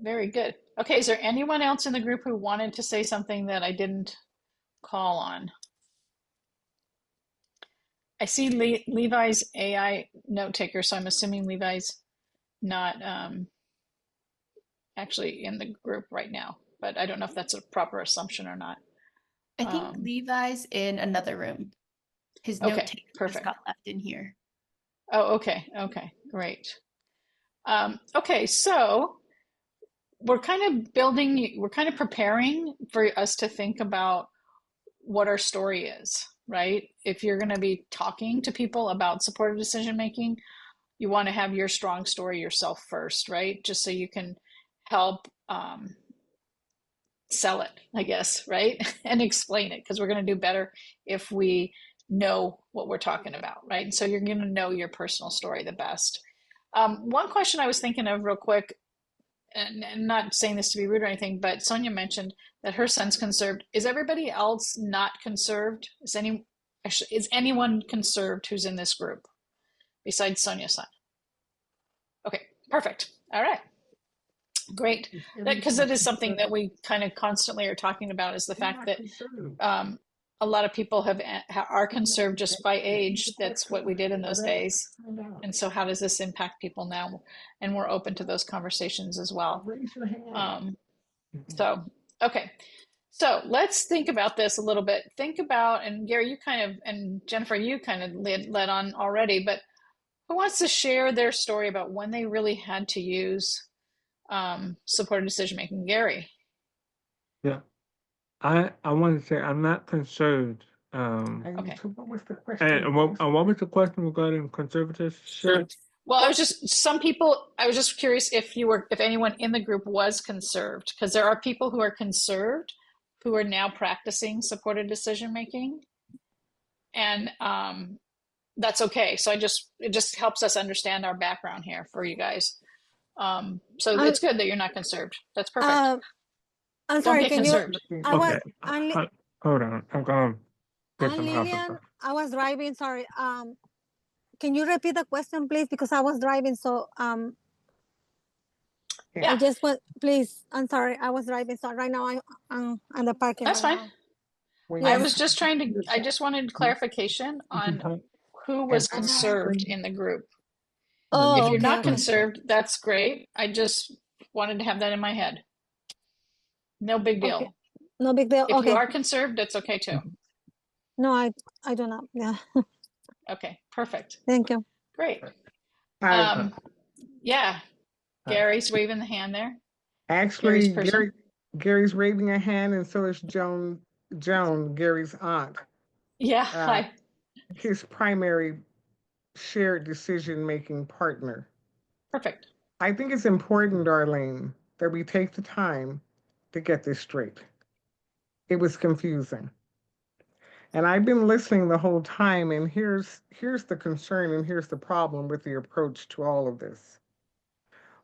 Very good. Okay, is there anyone else in the group who wanted to say something that I didn't call on? I see Levi's AI note taker, so I'm assuming Levi's not actually in the group right now, but I don't know if that's a proper assumption or not. I think Levi's in another room. His note Okay, taker just perfect. got left in here. Oh, okay, great. Okay, so we're kind of preparing for us to think about what our story is, right? If you're going to be talking to people about supportive decision making, you want to have your strong story yourself first, right? Just so you can help sell it, I guess, right? And explain it, because we're going to do better if we know what we're talking about, right? And so you're going to know your personal story the best. One question I was thinking of real quick, and not saying this to be rude or anything, but Sonia mentioned that her son's conserved. Is everybody else not conserved? Is anyone conserved who's in this group besides Sonia's son? Okay, perfect. All right. Great. Because that is something that we kind of constantly are talking about, is the fact that a lot of people are conserved just by age. That's what we did in those days. And so how does this impact people now? And we're open to those conversations as well. Okay. So let's think about this a little bit. Think about, and Gary, and Jennifer, you kind of led on already, but who wants to share their story about when they really had to use supported decision making? Gary. Yeah, I wanted to say I'm not conserved. Okay. What was the question? And what was the question regarding conservatorship? Well, I was just curious if anyone in the group was conserved, because there are people who are conserved who are now practicing supported decision making, and that's okay. So it just helps us understand our background here for you guys. So it's good that you're not conserved. That's perfect. I'm Don't sorry, get conserved. Okay. Hold on. I'm going to get some help. Lillian, I was driving, sorry. Can you repeat the question, please? Because I was driving, so Yeah. I just want, please, I'm sorry, I was driving, so right now I'm on the parking lot. That's fine. Yes. I just wanted clarification on who was conserved in the group. Oh, if you're not okay. conserved, that's great. I just wanted to have that in my head. No big deal. Okay. No big deal. If you are conserved, that's okay too. No, I do not. Yeah. Okay, perfect. Thank you. Great. Hi. Yeah. Gary's waving the hand there. Actually, Gary's waving a hand, and so is Joan, Gary's aunt. Yeah, hi. His primary shared decision-making partner. Perfect. I think it's important, Darlene, that we take the time to get this straight. It was confusing. And I've been listening the whole time, and here's the concern and here's the problem with the approach to all of this.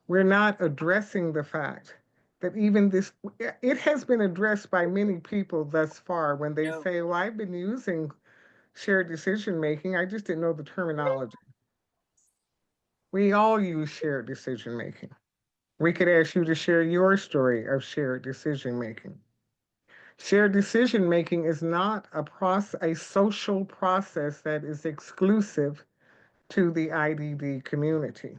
We're not addressing the fact that even this, it has been addressed by many people thus far when they say, well, I've been using shared decision making, I just didn't know the terminology. We all use shared decision making. We could ask you to share your story of shared decision making. Shared decision making is not a social process that is exclusive to the IDD community.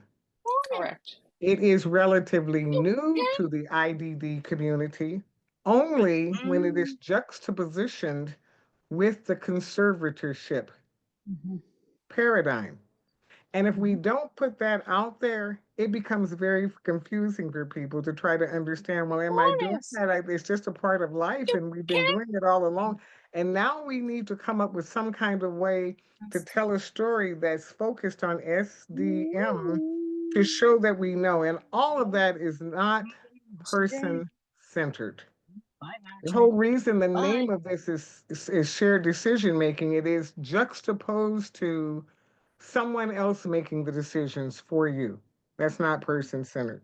Correct. It is relatively new to the IDD community only when it is juxtapositioned with the conservatorship paradigm. And if we don't put that out there, it becomes very confusing for people to try to understand, well, am I doing that? It's just a part of life and we've been doing it all along. And now we need to come up with some kind of way to tell a story that's focused on SDM to show that we know. And all of that is not person-centered. The whole reason the name of this is shared decision making, it is juxtaposed to someone else making the decisions for you. That's not person centered.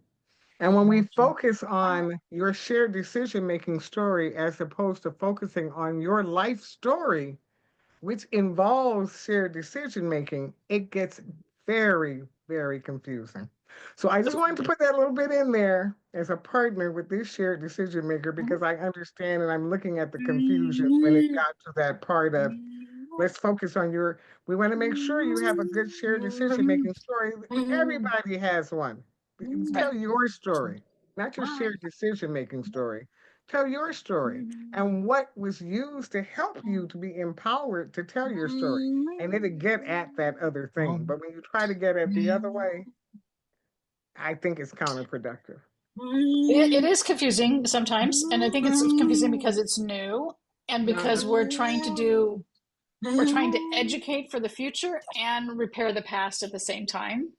And when we focus on your shared decision making story as opposed to focusing on your life story, which involves shared decision making, it gets very, very confusing. So I just wanted to put that a little bit in there as a partner with this shared decision maker because I understand and I'm looking at the confusion when it got to that part of let's focus on your, we want to make sure you have a good shared decision making story. Everybody has one. Right. Tell your story, not your shared decision making story. Tell your story and what was used to help you to be empowered to tell your story. And it'll get at that other thing. But when you try to get at the other way, I think it's counterproductive. It is confusing sometimes, and I think it's confusing because it's new and because we're trying to educate for the future and repair the past at the same time.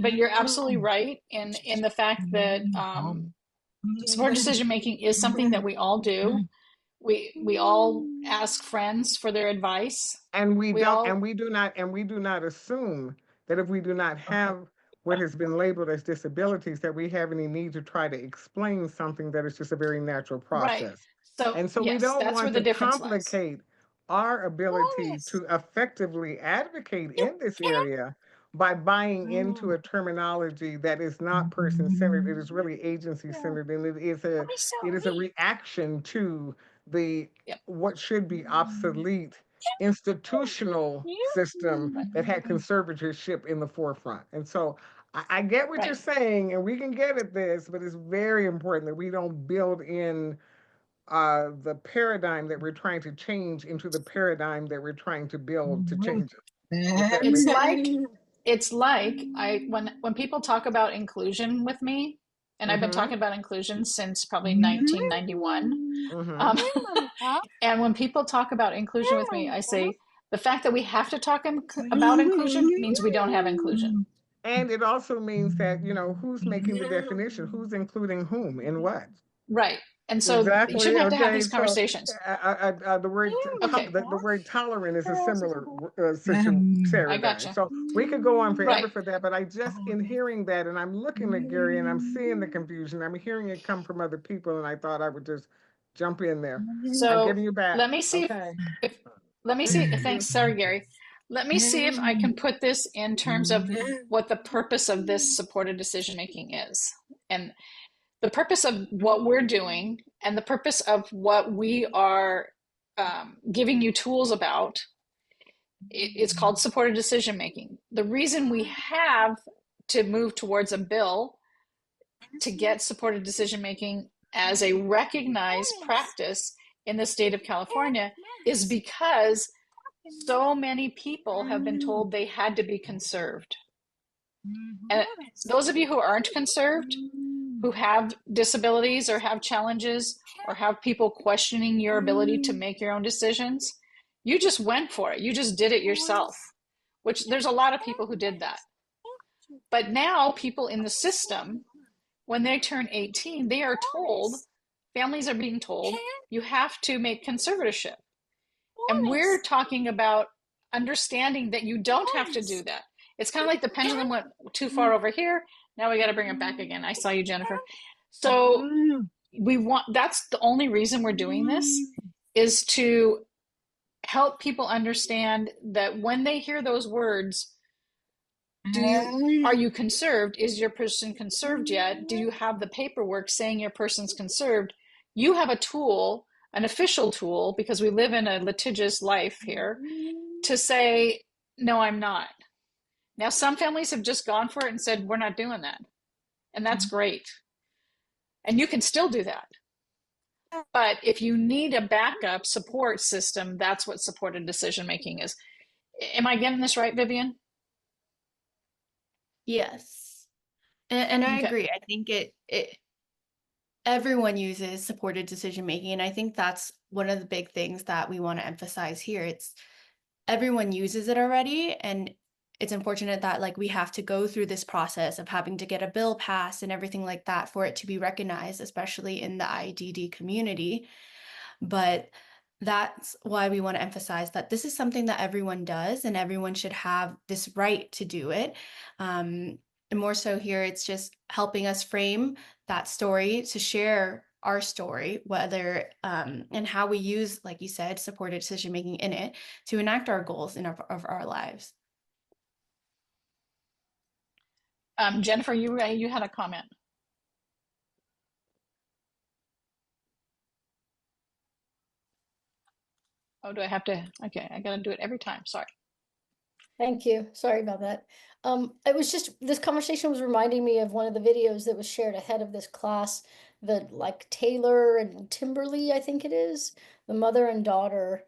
But you're absolutely right in the fact that supported decision making is something that we all do. We all ask friends for their advice. And we We don't, all and we do not assume that if we do not have what has been labeled as disabilities, that we have any need to try to explain something that is just a very natural right. process. So And so we yes, don't that's where want the to difference lies. complicate our ability to effectively advocate in this area by buying into a terminology that is not person-centered. It is really agency-centered, and it is a reaction to the Yep. what should be obsolete institutional system that had conservatorship in the forefront. And so I get what you're Right. saying, and we can get at this, but it's very important that we don't build in the paradigm that we're trying to change into the paradigm that we're trying to build to change it. If that It's makes sense. like I when people talk about inclusion with me, and I've been Mm-hmm. talking about inclusion since probably 1991. Mm-hmm. And when people talk about inclusion with me, I say the fact that we have to talk about inclusion means we don't have inclusion. And it also means that, who's making the definition, who's including whom in what. Right. And so you Exactly. shouldn't have to have Okay. these So conversations. the word Okay. the word tolerant is a similar I paradigm. gotcha. So we could go on forever Right. for that. But I just in hearing that, and I'm looking at Gary, and I'm seeing the confusion. I'm hearing it come from other people, and I thought I would just jump in there. I'm So giving you back. let me see Okay. if let me see. Thanks. Sorry, Gary. Let me see if I can put this in terms of what the purpose of this supported decision making is. And the purpose of what we're doing and the purpose of what we are giving you tools about, it's called supported decision making. The reason we have to move towards a bill to get supported decision making as a recognized practice in the state of California is because so many people have been told they had to be conserved. And those of you who aren't conserved, who have disabilities or have challenges or have people questioning your ability to make your own decisions, you just went for it. You just did it yourself, which there's a lot of people who did that. But now people in the system, when they turn 18, they are told, families are being told, you have to make conservatorship. And we're talking about understanding that you don't have to do that. It's kind of like the pendulum went too far over here. Now we got to bring it back again. I saw you, Jennifer. So that's the only reason we're doing this, is to help people understand that when they hear those words, are you conserved? Is your person conserved yet? Do you have the paperwork saying your person's conserved? You have a tool, an official tool, because we live in a litigious life here, to say, no, I'm not. Now, some families have just gone for it and said, we're not doing that. And that's great. And you can still do that. But if you need a backup support system, that's what supported decision making is. Am I getting this right, Vivian? Yes. And I Okay. agree. I think it everyone uses supported decision making, and I think that's one of the big things that we want to emphasize here. It's everyone uses it already, and it's unfortunate that like we have to go through this process of having to get a bill passed and everything like that for it to be recognized, especially in the IDD community. But that's why we want to emphasize that this is something that everyone does and everyone should have this right to do it. And more so here, it's just helping us frame that story to share our story, whether and how we use, like you said, supported decision making in it to enact our goals in of our lives. Jennifer, you had a comment. Oh, do I have to? Okay, I got to do it every time. Sorry. Thank you. Sorry about that. It was just, this conversation was reminding me of one of the videos that was shared ahead of this class, the like Taylor and Timberly, I think it is, the mother and daughter,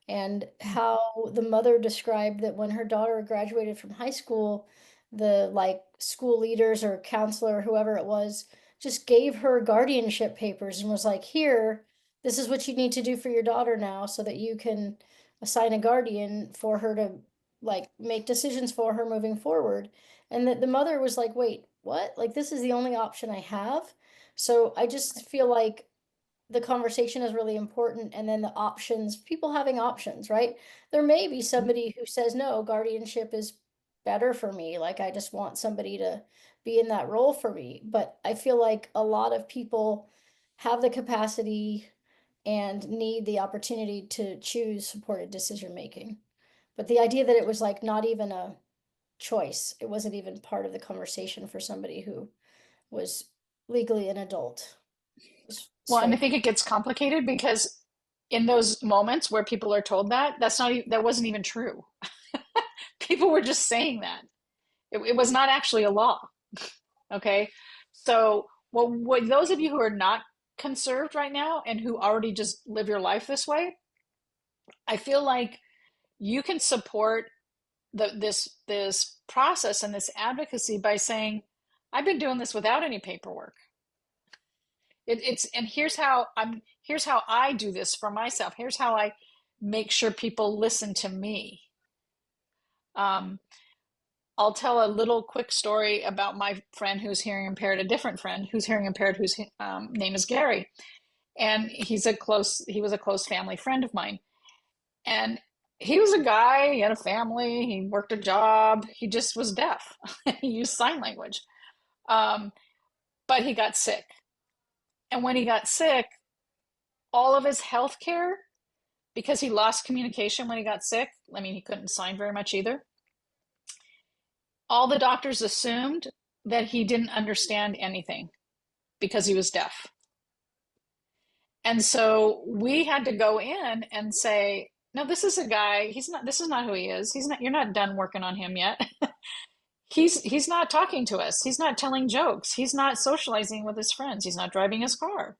and how the mother described that when her daughter graduated from high school, the like school leaders or counselor, whoever it was, just gave her guardianship papers and was like, here, this is what you need to do for your daughter now so that you can assign a guardian for her to like make decisions for her moving forward. And that the mother was like, wait, what? Like, this is the only option I have. So I just feel like the conversation is really important. And then the options, people having options, right? There may be somebody who says, no, guardianship is better for me. Like, I just want somebody to be in that role for me. But I feel like a lot of people have the capacity and need the opportunity to choose supported decision making. But the idea that it was like not even a choice, it wasn't even part of the conversation for somebody who was legally an adult. Well, and I Strange. think it gets complicated because in those moments where people are told that, that wasn't even true. People were just saying that. It was not actually a law. Okay. So, what those of you who are not conserved right now and who already just live your life this way, I feel like you can support this process and this advocacy by saying, I've been doing this without any paperwork. And here's how I do this for myself. Here's how I make sure people listen to me. I'll tell a little quick story about my friend who's hearing impaired, a different friend who's hearing impaired, whose name is Gary, and he was a close family friend of mine. And he was a guy, he had a family, he worked a job, he just was deaf. He used sign language. But he got sick. And when he got sick, all of his health care, because he lost communication when he got sick, I mean, he couldn't sign very much either. All the doctors assumed that he didn't understand anything because he was deaf. And so we had to go in and say, no, this is a guy, this is not who he is. You're not done working on him yet. He's not talking to us. He's not telling jokes. He's not socializing with his friends. He's not driving his car.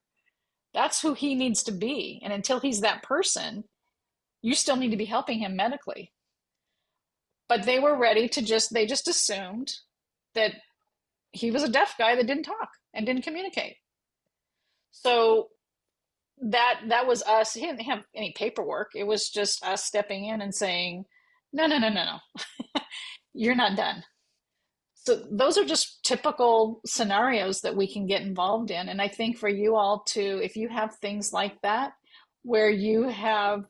That's who he needs to be. And until he's that person, you still need to be helping him medically. But they were ready to they just assumed that he was a deaf guy that didn't talk and didn't communicate. So that was us. He didn't have any paperwork. It was just us stepping in and saying, no, you're not done. So those are just typical scenarios that we can get involved in. And I think for you all to, if you have things like that, where you have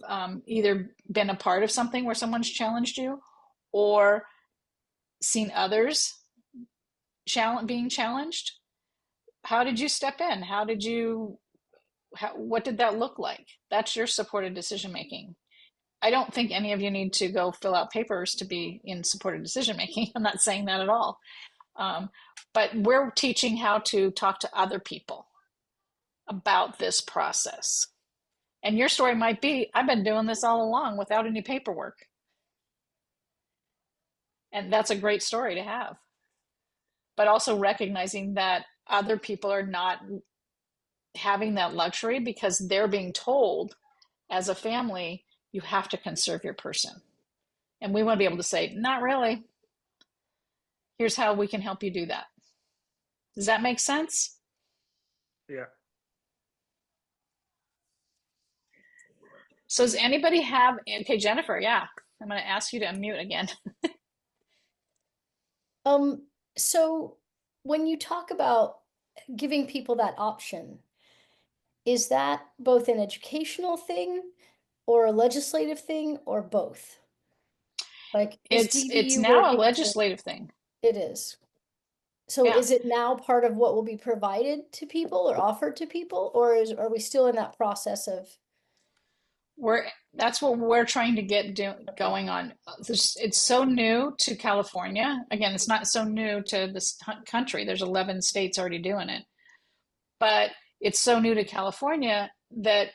either been a part of something where someone's challenged you or seen others being challenged, how did you step in? What did that look like? That's your supported decision making. I don't think any of you need to go fill out papers to be in supported decision making. I'm not saying that at all. But we're teaching how to talk to other people about this process. And your story might be, I've been doing this all along without any paperwork. And that's a great story to have. But also recognizing that other people are not having that luxury because they're being told as a family, you have to conserve your person. And we want to be able to say, not really. Here's how we can help you do that. Does that make sense? Yeah. So does anybody have, okay, Jennifer, yeah, I'm going to ask you to unmute again. So when you talk about giving people that option, is that both an educational thing or a legislative thing or both? Like, is It's DVU now a working to, legislative thing. it is. So Yeah. is it now part of what will be provided to people or offered to people, or are we still in that process of? That's what we're trying to get going on. It's so new to California. Again, it's not so new to this country. There's 11 states already doing it. But it's so new to California that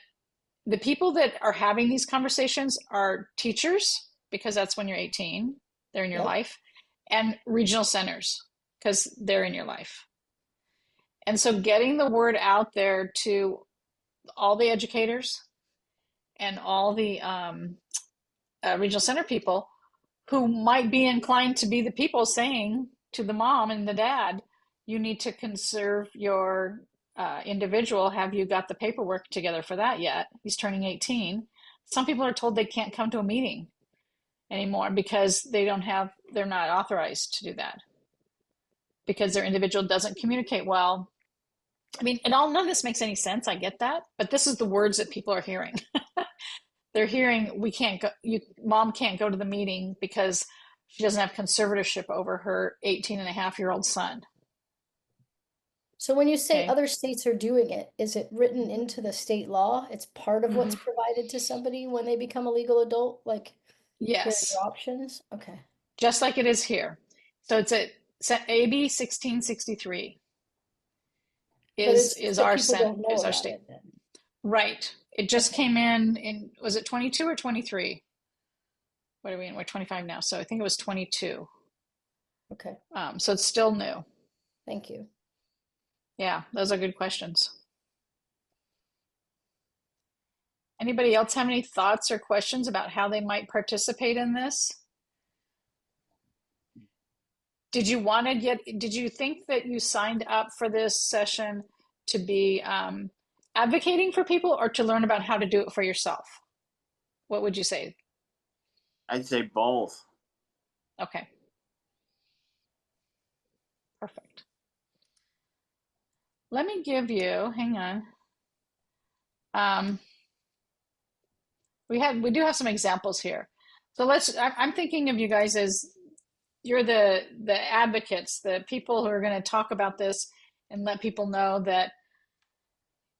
the people that are having these conversations are teachers, because that's when you're 18, they're in your Yep. life, and regional centers, because they're in your life. And so getting the word out there to all the educators and all the regional center people who might be inclined to be the people saying to the mom and the dad, you need to conserve your individual. Have you got the paperwork together for that yet? He's turning 18. Some people are told they can't come to a meeting anymore because they're not authorized to do that because their individual doesn't communicate well. I mean, none of this makes any sense. I get that, but this is the words that people are hearing. They're hearing, we can't go, mom can't go to the meeting because she doesn't have conservatorship over her 18-and-a-half-year-old son. So when you say Okay. other states are doing it, is it written into the state law? It's part of what's provided to somebody when they become a legal adult? Like, here are Yes, your options? Okay. just like it is here. So it's AB 1663 is but our people don't know about state. it then. Right. It just Okay. came in, was it 22 or 23? What are we in? We're 25 now. So I think it was 22. Okay. So it's still new. Thank you. Yeah, those are good questions. Anybody else have any thoughts or questions about how they might participate in this? Did you think that you signed up for this session to be advocating for people or to learn about how to do it for yourself? What would you say? I'd say both. Okay. Perfect. Let me give you, hang on. We do have some examples here. So I'm thinking of you guys as you're the advocates, the people who are going to talk about this and let people know that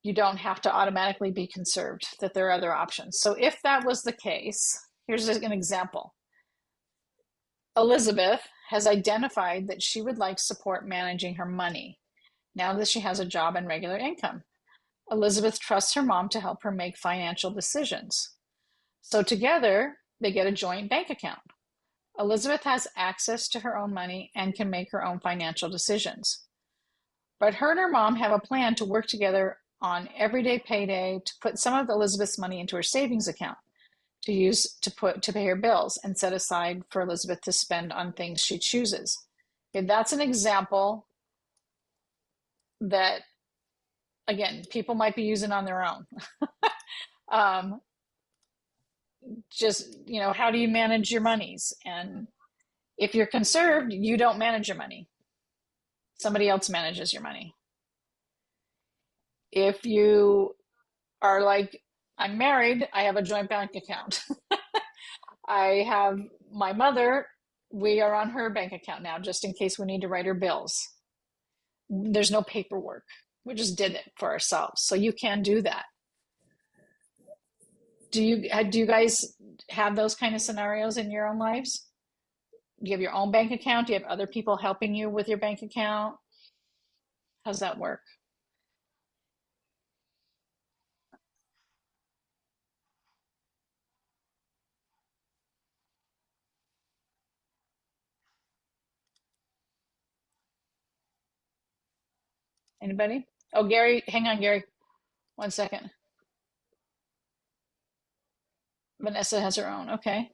you don't have to automatically be conserved, that there are other options. So if that was the case, here's an example. Elizabeth has identified that she would like support managing her money now that she has a job and regular income. Elizabeth trusts her mom to help her make financial decisions. So together, they get a joint bank account. Elizabeth has access to her own money and can make her own financial decisions. But her and her mom have a plan to work together on everyday payday to put some of Elizabeth's money into her savings account to use to pay her bills and set aside for Elizabeth to spend on things she chooses. Okay, that's an example that, again, people might be using on their own. Just, how do you manage your monies? And if you're conserved, you don't manage your money. Somebody else manages your money. If you are like, I'm married, I have a joint bank account. I have my mother, we are on her bank account now, just in case we need to write her bills. There's no paperwork. We just did it for ourselves. So you can do that. Do you guys have those kind of scenarios in your own lives? Do you have your own bank account? Do you have other people helping you with your bank account? How's that work? Anybody? Oh, Gary, hang on, Gary. 1 second. Vanessa has her own. Okay.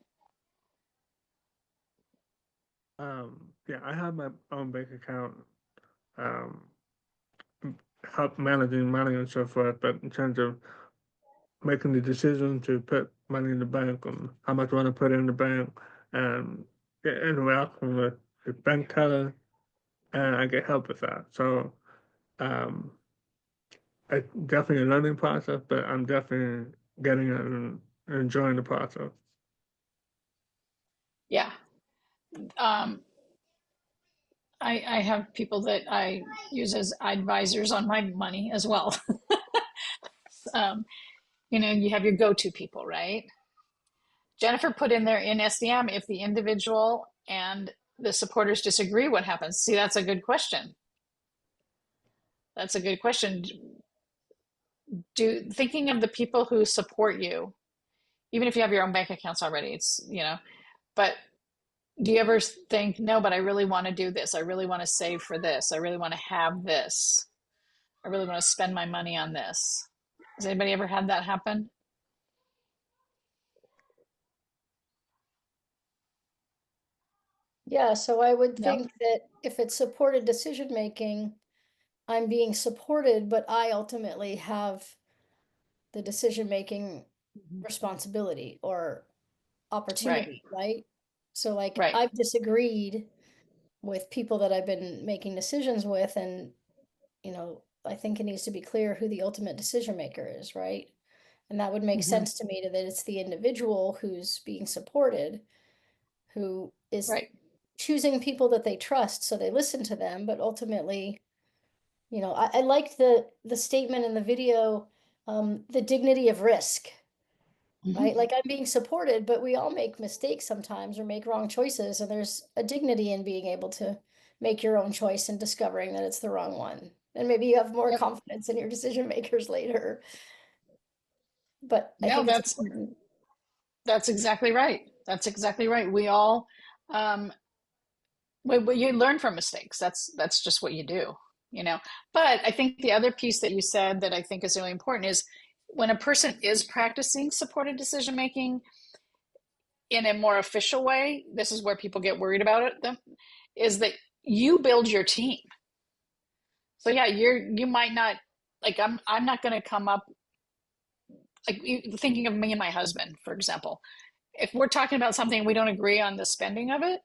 Yeah, I have my own bank account, um, help managing money and so forth, but in terms of making the decision to put money in the bank and how much I want to put in the bank and get interaction with the bank teller, and I get help with that. So um, it's definitely a learning process, but I'm definitely getting it and enjoying the process. Yeah. Um, I have people that I use as advisors on my money as well. um, you have your go-to people, right? Jennifer put in there in SDM, if the individual and the supporters disagree, what happens? See, that's a good question. That's a good question. Thinking of the people who support you, even if you have your own bank accounts already, but do you ever think, no, but I really want to do this. I really want to save for this. I really want to have this. I really want to spend my money on this. Has anybody ever had that happen? Yeah, so I would No? think that if it's supported decision making, I'm being supported, but I ultimately have the decision making responsibility or Right, opportunity, right? So like right. I've disagreed with people that I've been making decisions with, and I think it needs to be clear who the ultimate decision maker is, right? And that would make Hmm. sense to me that it's the individual who's being supported, who is Right. choosing people that they trust, so they listen to them, but ultimately, I liked the statement in the video, the dignity of risk, Hmm. right? Like I'm being supported, but we all make mistakes sometimes or make wrong choices, and there's a dignity in being able to make your own choice and discovering that it's the wrong one. And maybe you have more Yep. confidence in your decision makers later. But I No, think it's that's important. that's exactly right. That's exactly right. We all um, you learn from mistakes. That's just what you do, you know. But I think the other piece that you said that I think is really important is when a person is practicing supported decision making in a more official way, this is where people get worried about it, is that you build your team. So yeah, you might not, like, I'm not going to come up, like, thinking of me and my husband, for example. If we're talking about something we don't agree on the spending of it,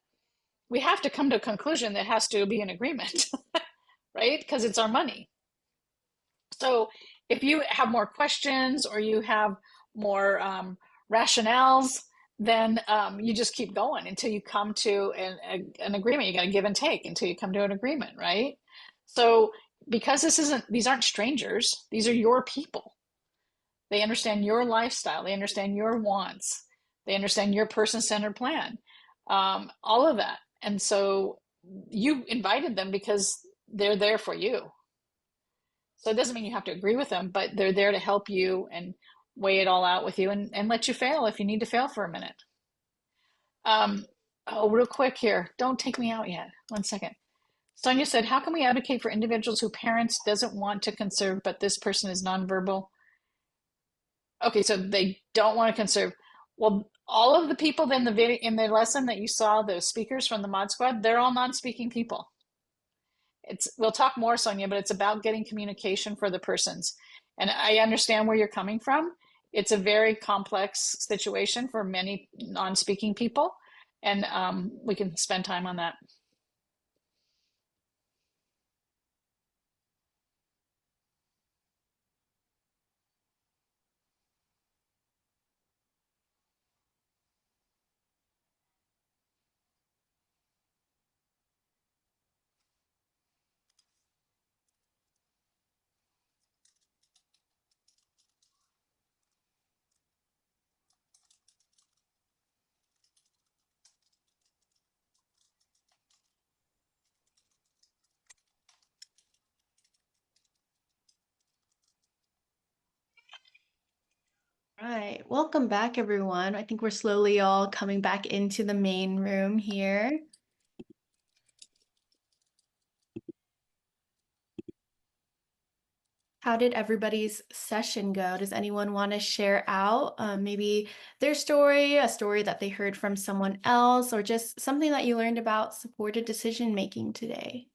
we have to come to a conclusion that has to be an agreement, right? Because it's our money. So if you have more questions or you have more rationales, then you just keep going until you come to an agreement. You got to give and take until you come to an agreement, right? So because these aren't strangers, these are your people. They understand your lifestyle, they understand your wants, they understand your person-centered plan, all of that. And so you invited them because they're there for you. So it doesn't mean you have to agree with them, but they're there to help you and weigh it all out with you and let you fail if you need to fail for a minute. Um, oh, real quick here. Don't take me out yet. 1 second. Sonia said, how can we advocate for individuals who parents doesn't want to conserve, but this person is nonverbal? Okay, so they don't want to conserve. Well, all of the people in the video in the lesson that you saw, the speakers from the Mod Squad, they're all non-speaking people. We'll talk more, Sonia, but it's about getting communication for the persons. And I understand where you're coming from. It's a very complex situation for many non-speaking people, and we can spend time on that. right, welcome back, everyone. I think we're slowly all coming back into the main room here. How did everybody's session go? Does anyone want to share out maybe their story, a story that they heard from someone else, or just something that you learned about supported decision making today?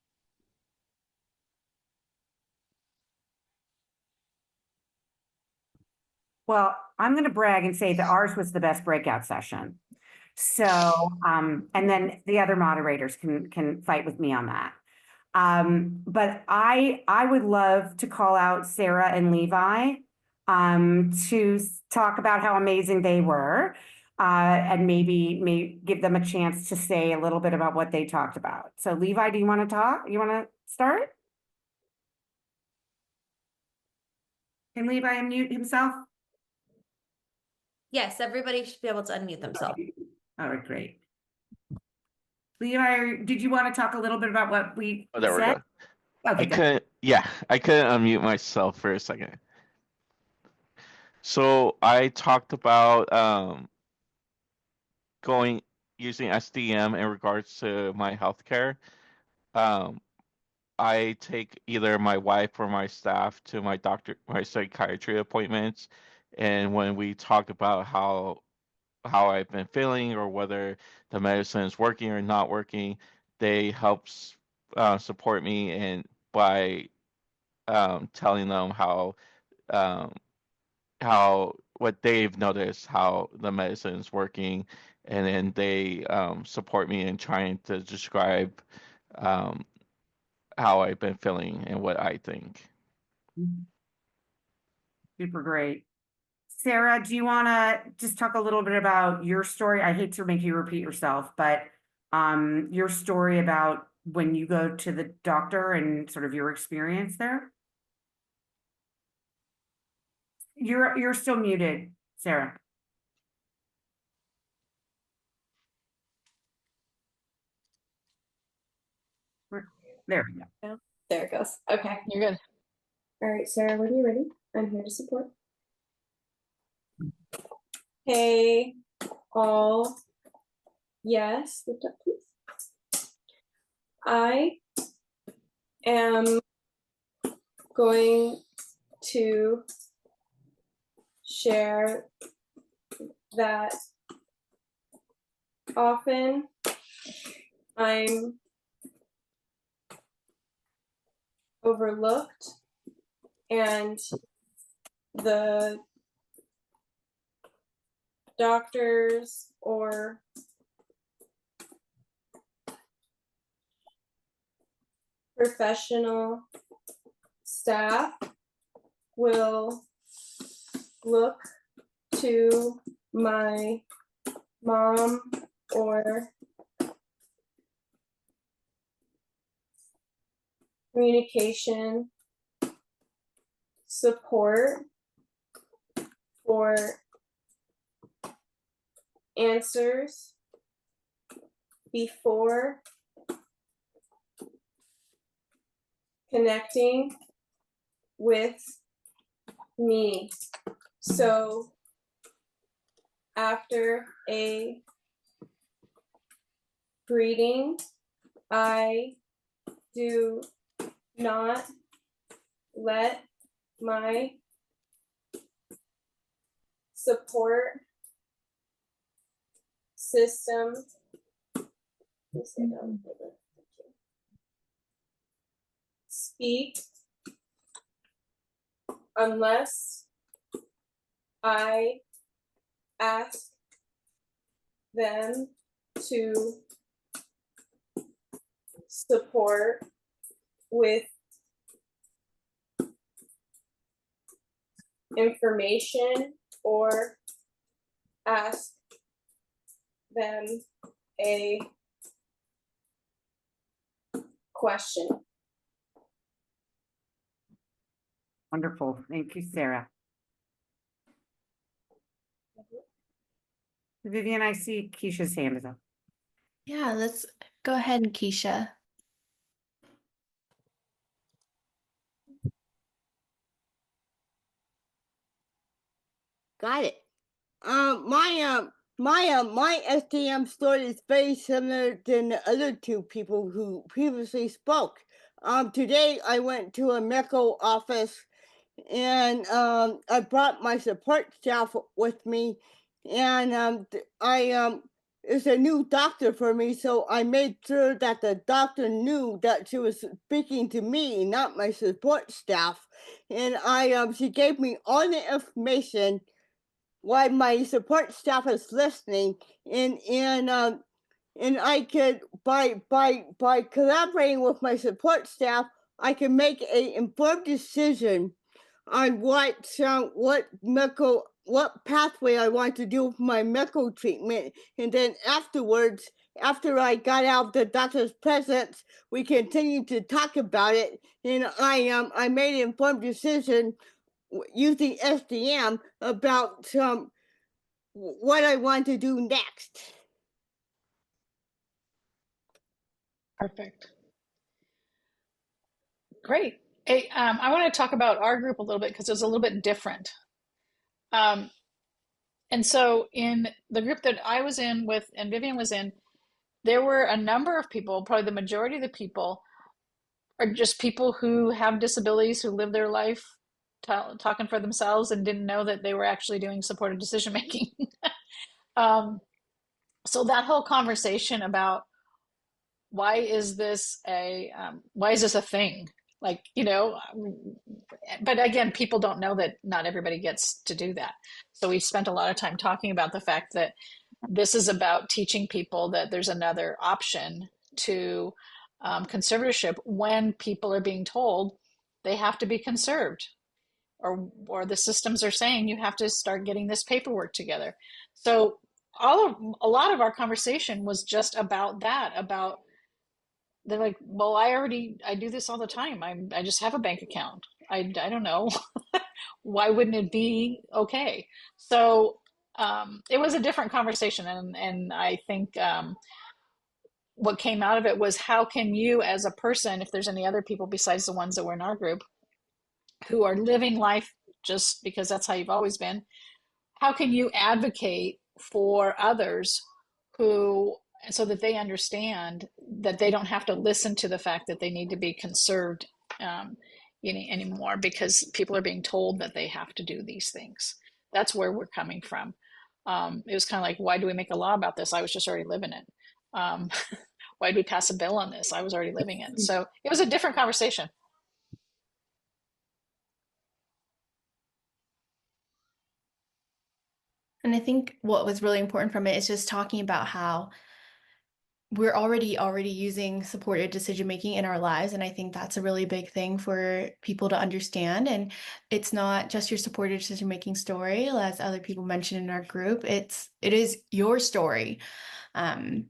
Well, I'm going to brag and say that ours was the best breakout session. So, and then the other moderators can fight with me on that. But I would love to call out Sarah and Levi to talk about how amazing they were, and maybe give them a chance to say a little bit about what they talked about. So, Levi, do you want to talk? You want to start? Can Levi unmute himself? Yes, everybody should be able to unmute themselves. All right, great. Levi, did you want to talk a little bit about what we Oh, there we said? go. Okay, I couldn't unmute myself for a second. So I talked about using SDM in regards to my healthcare. I take either my wife or my staff to my psychiatry appointments, and when we talk about how I've been feeling or whether the medicine is working or not working, they help support me and by telling them um, how what they've noticed how the medicine is working, and then they support me in trying to describe um, how I've been feeling and what I think. super great. Sarah, do you want to just talk a little bit about your story? I hate to make you repeat yourself, but your story about when you go to the doctor and sort of your experience there. You're still muted, Sarah. There we go. There it goes. Okay. You're good. All right, Sarah, when you're ready, I'm here to support. Hey, all. Yes, lift up, please. I am going to share that often I'm overlooked and the doctors or professional staff will look to my mom or communication support for answers before connecting with me. So after a greeting, I do not let my support system speak unless I ask them to support with information or ask them a question. Wonderful. Thank you, Sarah. Vivian, I see Keisha's hand is up. Yeah, let's go ahead, Keisha. Got it. My SDM story is very similar than the other two people who previously spoke. Today I went to a medical office and I brought my support staff with me, and it's a new doctor for me, so I made sure that the doctor knew that she was speaking to me, not my support staff, and she gave me all the information while my support staff is listening, and I could by collaborating with my support staff, I can make a informed decision on what pathway I want to do with my medical treatment, and then afterwards, after I got out of the doctor's presence, we continued to talk about it, and I made an informed decision using SDM about what I want to do next. Perfect. Great. Hey, I want to talk about our group a little bit because it was a little bit different. And so in the group that I was in with and Vivian was in, there were a number of people, probably the majority of the people are just people who have disabilities, who live their life talking for themselves and didn't know that they were actually doing supported decision making. So that whole conversation about why is this a thing? Like, but again, people don't know that not everybody gets to do that. So we spent a lot of time talking about the fact that this is about teaching people that there's another option to conservatorship when people are being told they have to be conserved, or the systems are saying you have to start getting this paperwork together. So a lot of our conversation was just about that, about they're like, well, I do this all the time. I just have a bank account. I don't know. Why wouldn't it be okay? So it was a different conversation. And I think what came out of it was, how can you as a person, if there's any other people besides the ones that were in our group who are living life just because that's how you've always been, how can you advocate for others who, so that they understand that they don't have to listen to the fact that they need to be conserved anymore because people are being told that they have to do these things. That's where we're coming from. It was kind of like, why do we make a law about this? I was just already living it. Why did we pass a bill on this? I was already living it. So it was a different conversation. And I think what was really important from it is just talking about how we're already using supported decision making in our lives, and I think that's a really big thing for people to understand. And it's not just your supported decision making story, as other people mentioned in our group. It is your story. Does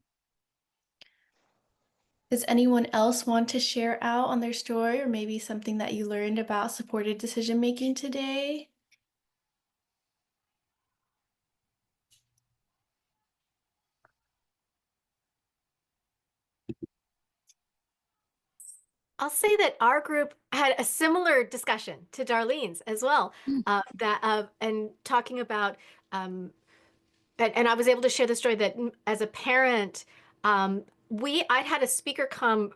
anyone else want to share out on their story, or maybe something that you learned about supported decision making today? I'll say that our group had a similar discussion to Darlene's as well. And talking about, and I was able to share the story that as a parent, I'd had a speaker come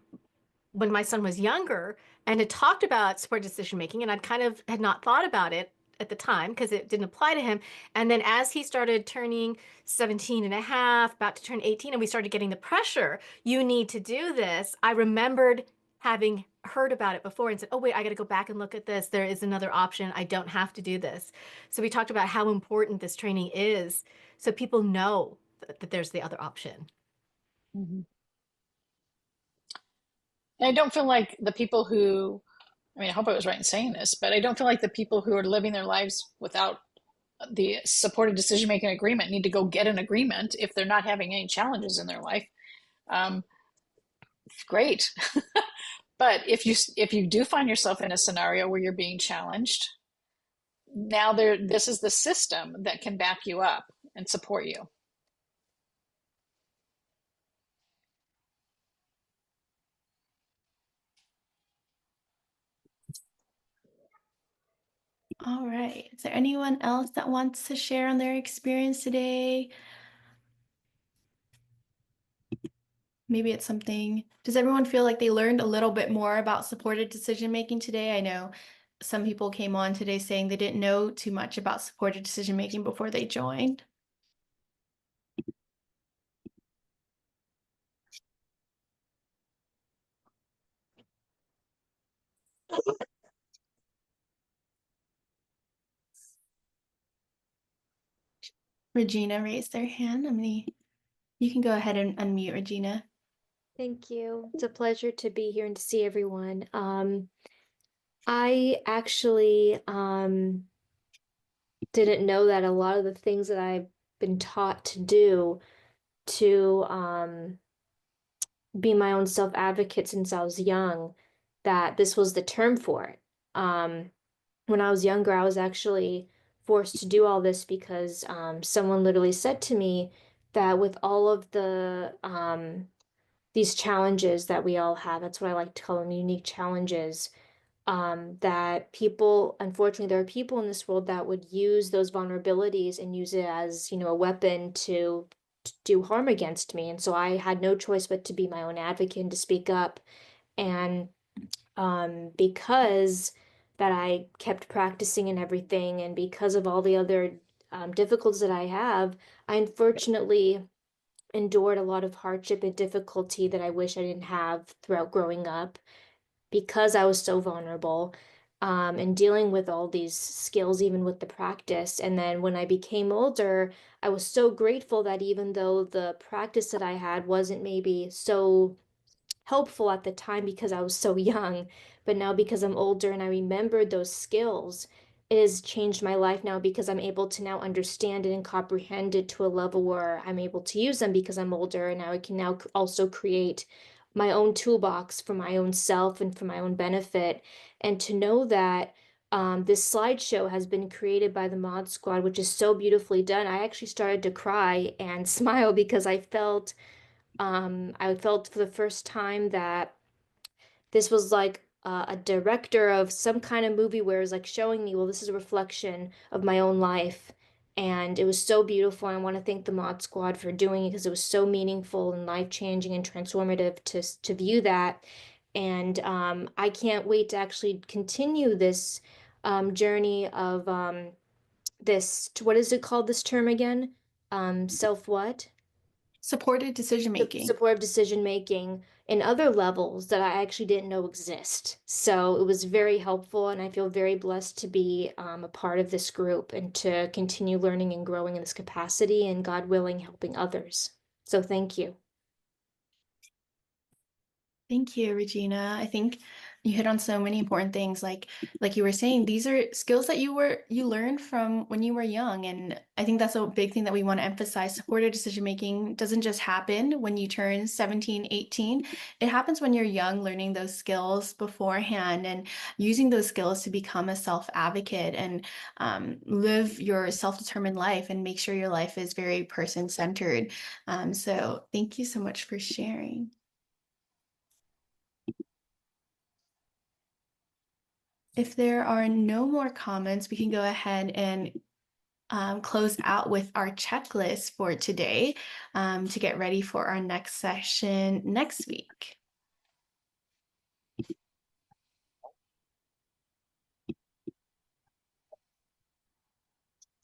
when my son was younger and had talked about supported decision making, and I'd kind of had not thought about it at the time because it didn't apply to him. And then as he started turning 17 and a half, about to turn 18, and we started getting the pressure, you need to do this, I remembered having heard about it before and said, oh, wait, I got to go back and look at this. There is another option. I don't have to do this. So we talked about how important this training is so people know that there's the other option. Mm-hmm. And I don't feel like the people who, I mean, I hope I was right in saying this, but I don't feel like the people who are living their lives without the supported decision making agreement need to go get an agreement if they're not having any challenges in their life. Great. But if you do find yourself in a scenario where you're being challenged, now this is the system that can back you up and support you. All right. Is there anyone else that wants to share on their experience today? Maybe it's something, does everyone feel like they learned a little bit more about supported decision making today? I know some people came on today saying they didn't know too much about supported decision making before they joined. Regina raised their hand. You can go ahead and unmute, Regina. Thank you. It's a pleasure to be here and to see everyone. I actually didn't know that a lot of the things that I've been taught to do to be my own self-advocate since I was young, that this was the term for it. When I was younger, I was actually forced to do all this because someone literally said to me that with all of these challenges that we all have, that's what I like to call them, unique challenges, that people, unfortunately, there are people in this world that would use those vulnerabilities and use it as, a weapon to do harm against me. And so I had no choice but to be my own advocate and to speak up. And because that I kept practicing and everything, and because of all the other difficulties that I have, I unfortunately endured a lot of hardship and difficulty that I wish I didn't have throughout growing up because I was so vulnerable, and dealing with all these skills, even with the practice. And then when I became older, I was so grateful that even though the practice that I had wasn't maybe so helpful at the time because I was so young, but now because I'm older and I remembered those skills, it has changed my life now because I'm able to now understand it and comprehend it to a level where I'm able to use them because I'm older, and now I can now also create my own toolbox for my own self and for my own benefit. And to know that this slideshow has been created by the Mod Squad, which is so beautifully done, I actually started to cry and smile because I felt for the first time that this was like a director of some kind of movie where it was like showing me, well, this is a reflection of my own life. And it was so beautiful. I want to thank the Mod Squad for doing it because it was so meaningful and life-changing and transformative to view that. And I can't wait to actually continue this journey of what is it called, this term again? Self what? Supported decision making. Supportive decision making in other levels that I actually didn't know exist. So it was very helpful, and I feel very blessed to be a part of this group and to continue learning and growing in this capacity, and God willing, helping others. So thank you. Thank you, Regina. I think you hit on so many important things. Like you were saying, these are skills that you learned from when you were young. And I think that's a big thing that we want to emphasize. Supported decision making doesn't just happen when you turn 17, 18. It happens when you're young, learning those skills beforehand and using those skills to become a self-advocate and live your self-determined life and make sure your life is very person-centered. So thank you so much for sharing. If there are no more comments, we can go ahead and close out with our checklist for today to get ready for our next session next week.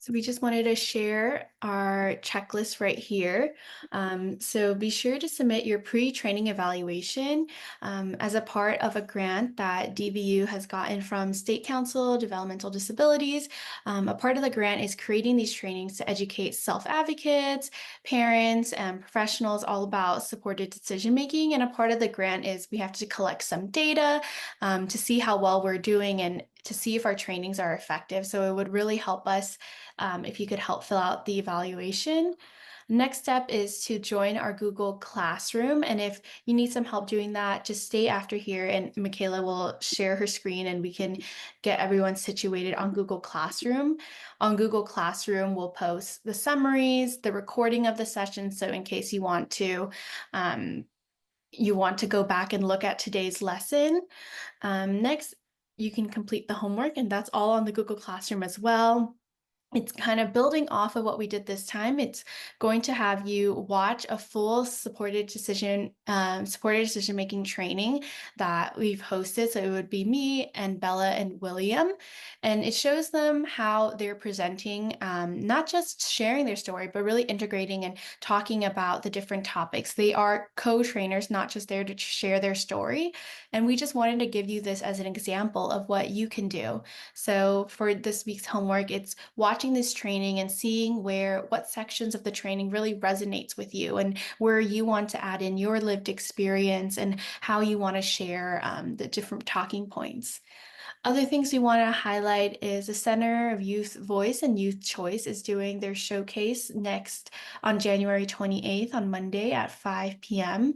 So we just wanted to share our checklist right here. So be sure to submit your pre-training evaluation as a part of a grant that DVU has gotten from State Council Developmental Disabilities. A part of the grant is creating these trainings to educate self-advocates, parents, and professionals all about supported decision-making. And a part of the grant is we have to collect some data to see how well we're doing and to see if our trainings are effective. So it would really help us if you could help fill out the evaluation. Next step is to join our Google Classroom. And if you need some help doing that, just stay after here and Michaela will share her screen and we can get everyone situated on Google Classroom. On Google Classroom, we'll post the summaries, the recording of the session. So in case you want to go back and look at today's lesson. Next, you can complete the homework, and that's all on the Google Classroom as well. It's kind of building off of what we did this time. It's going to have you watch a full supported decision making training that we've hosted. So it would be me and Bella and William, and it shows them how they're presenting, not just sharing their story, but really integrating and talking about the different topics. They are co-trainers, not just there to share their story. And we just wanted to give you this as an example of what you can do. So for this week's homework, it's watching this training and seeing what sections of the training really resonates with you and where you want to add in your lived experience and how you want to share the different talking points. Other things we want to highlight is the Center of Youth Voice and Youth Choice is doing their showcase next on January 28th on Monday at 5 p.m.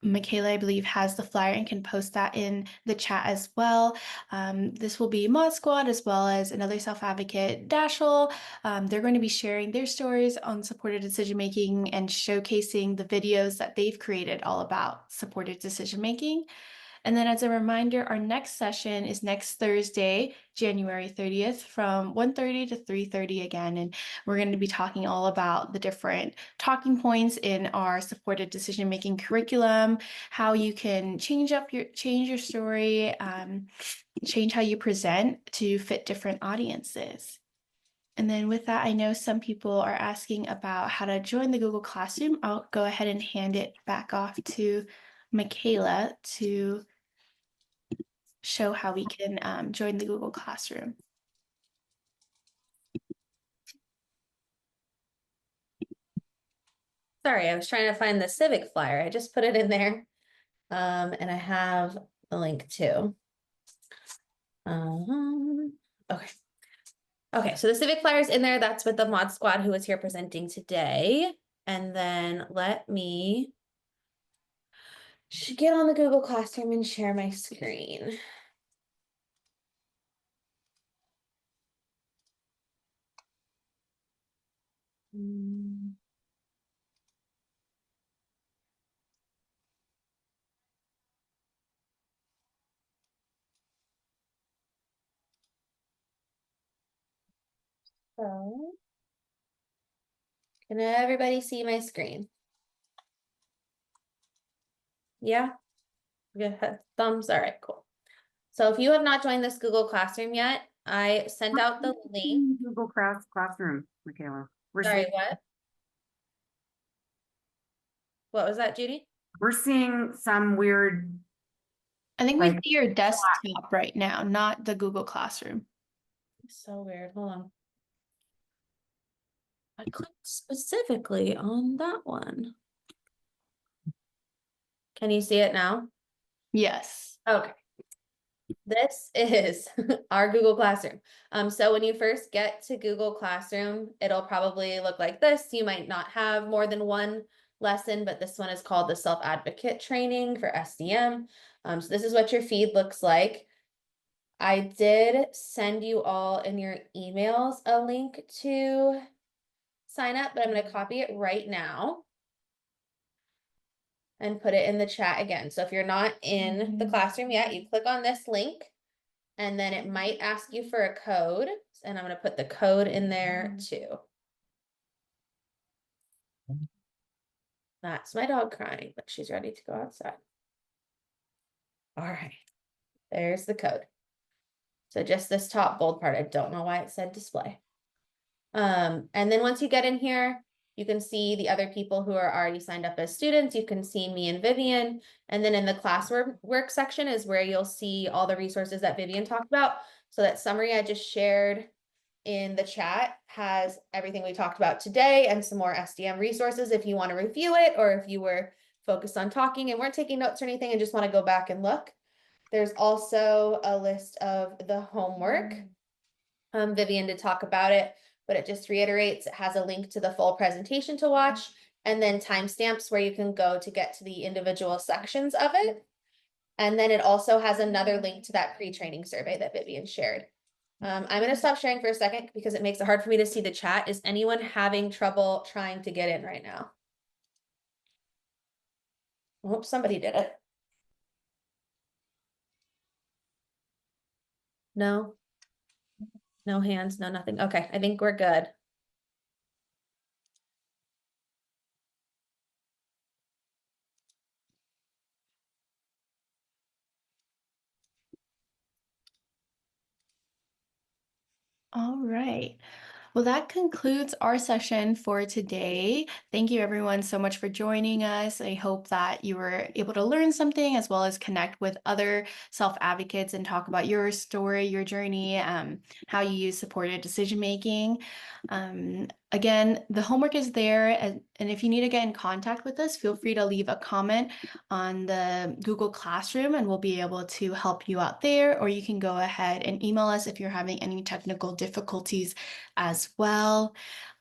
Michaela, I believe, has the flyer and can post that in the chat as well. This will be Mod Squad as well as another self-advocate, Dashel. They're going to be sharing their stories on supported decision-making and showcasing the videos that they've created all about supported decision-making. And then as a reminder, our next session is next Thursday, January 30th from 1:30 to 3:30 again. And we're going to be talking all about the different talking points in our supported decision-making curriculum, how you can change your story, change how you present to fit different audiences. And then with that, I know some people are asking about how to join the Google Classroom. I'll go ahead and hand it back off to Michaela to show how we can join the Google Classroom. Sorry, I was trying to find the civic flyer. I just put it in there. And I have the link too. Okay. Okay, so the civic flyer is in there. That's with the Mod Squad who is here presenting today. And then let me get on the Google Classroom and share my screen. So, can everybody see my screen? Yeah? Good. Thumbs. All right, cool. So if you have not joined this Google Classroom yet, I sent out the link. Google Classroom, Michaela. Sorry, what? What was that, Judy? We're seeing some weird. I think we see your desktop right now, not the Google Classroom. So weird. Hold on. I clicked specifically on that one. Can you see it now? Yes. Okay. This is our Google Classroom. So when you first get to Google Classroom, it'll probably look like this. You might not have more than one lesson, but this one is called the Self-Advocate Training for SDM. So this is what your feed looks like. I did send you all in your emails a link to sign up, but I'm going to copy it right now and put it in the chat again. So if you're not in the classroom yet, you click on this link and then it might ask you for a code. And I'm going to put the code in there too. That's my dog crying, but she's ready to go outside. All right, there's the code. So just this top bold part, I don't know why it said display. And then once you get in here, you can see the other people who are already signed up as students. You can see me and Vivian. And then in the classwork section is where you'll see all the resources that Vivian talked about. So that summary I just shared in the chat has everything we talked about today and some more SDM resources if you want to review it, or if you were focused on talking and weren't taking notes or anything and just want to go back and look. There's also a list of the homework. Vivian did talk about it, but it just reiterates, it has a link to the full presentation to watch and then timestamps where you can go to get to the individual sections of it. And then it also has another link to that pre-training survey that Vivian shared. I'm going to stop sharing for a second because it makes it hard for me to see the chat. Is anyone having trouble trying to get in right now? I hope somebody did it. No? No hands, no nothing. Okay, I think we're good. All right. Well, that concludes our session for today. Thank you everyone so much for joining us. I hope that you were able to learn something as well as connect with other self-advocates and talk about your story, your journey, how you use supported decision making. Again, the homework is there, and if you need to get in contact with us, feel free to leave a comment on the Google Classroom and we'll be able to help you out there, or you can go ahead and email us if you're having any technical difficulties as well.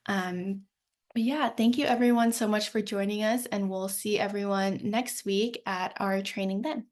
But yeah, thank you everyone so much for joining us, and we'll see everyone next week at our training then.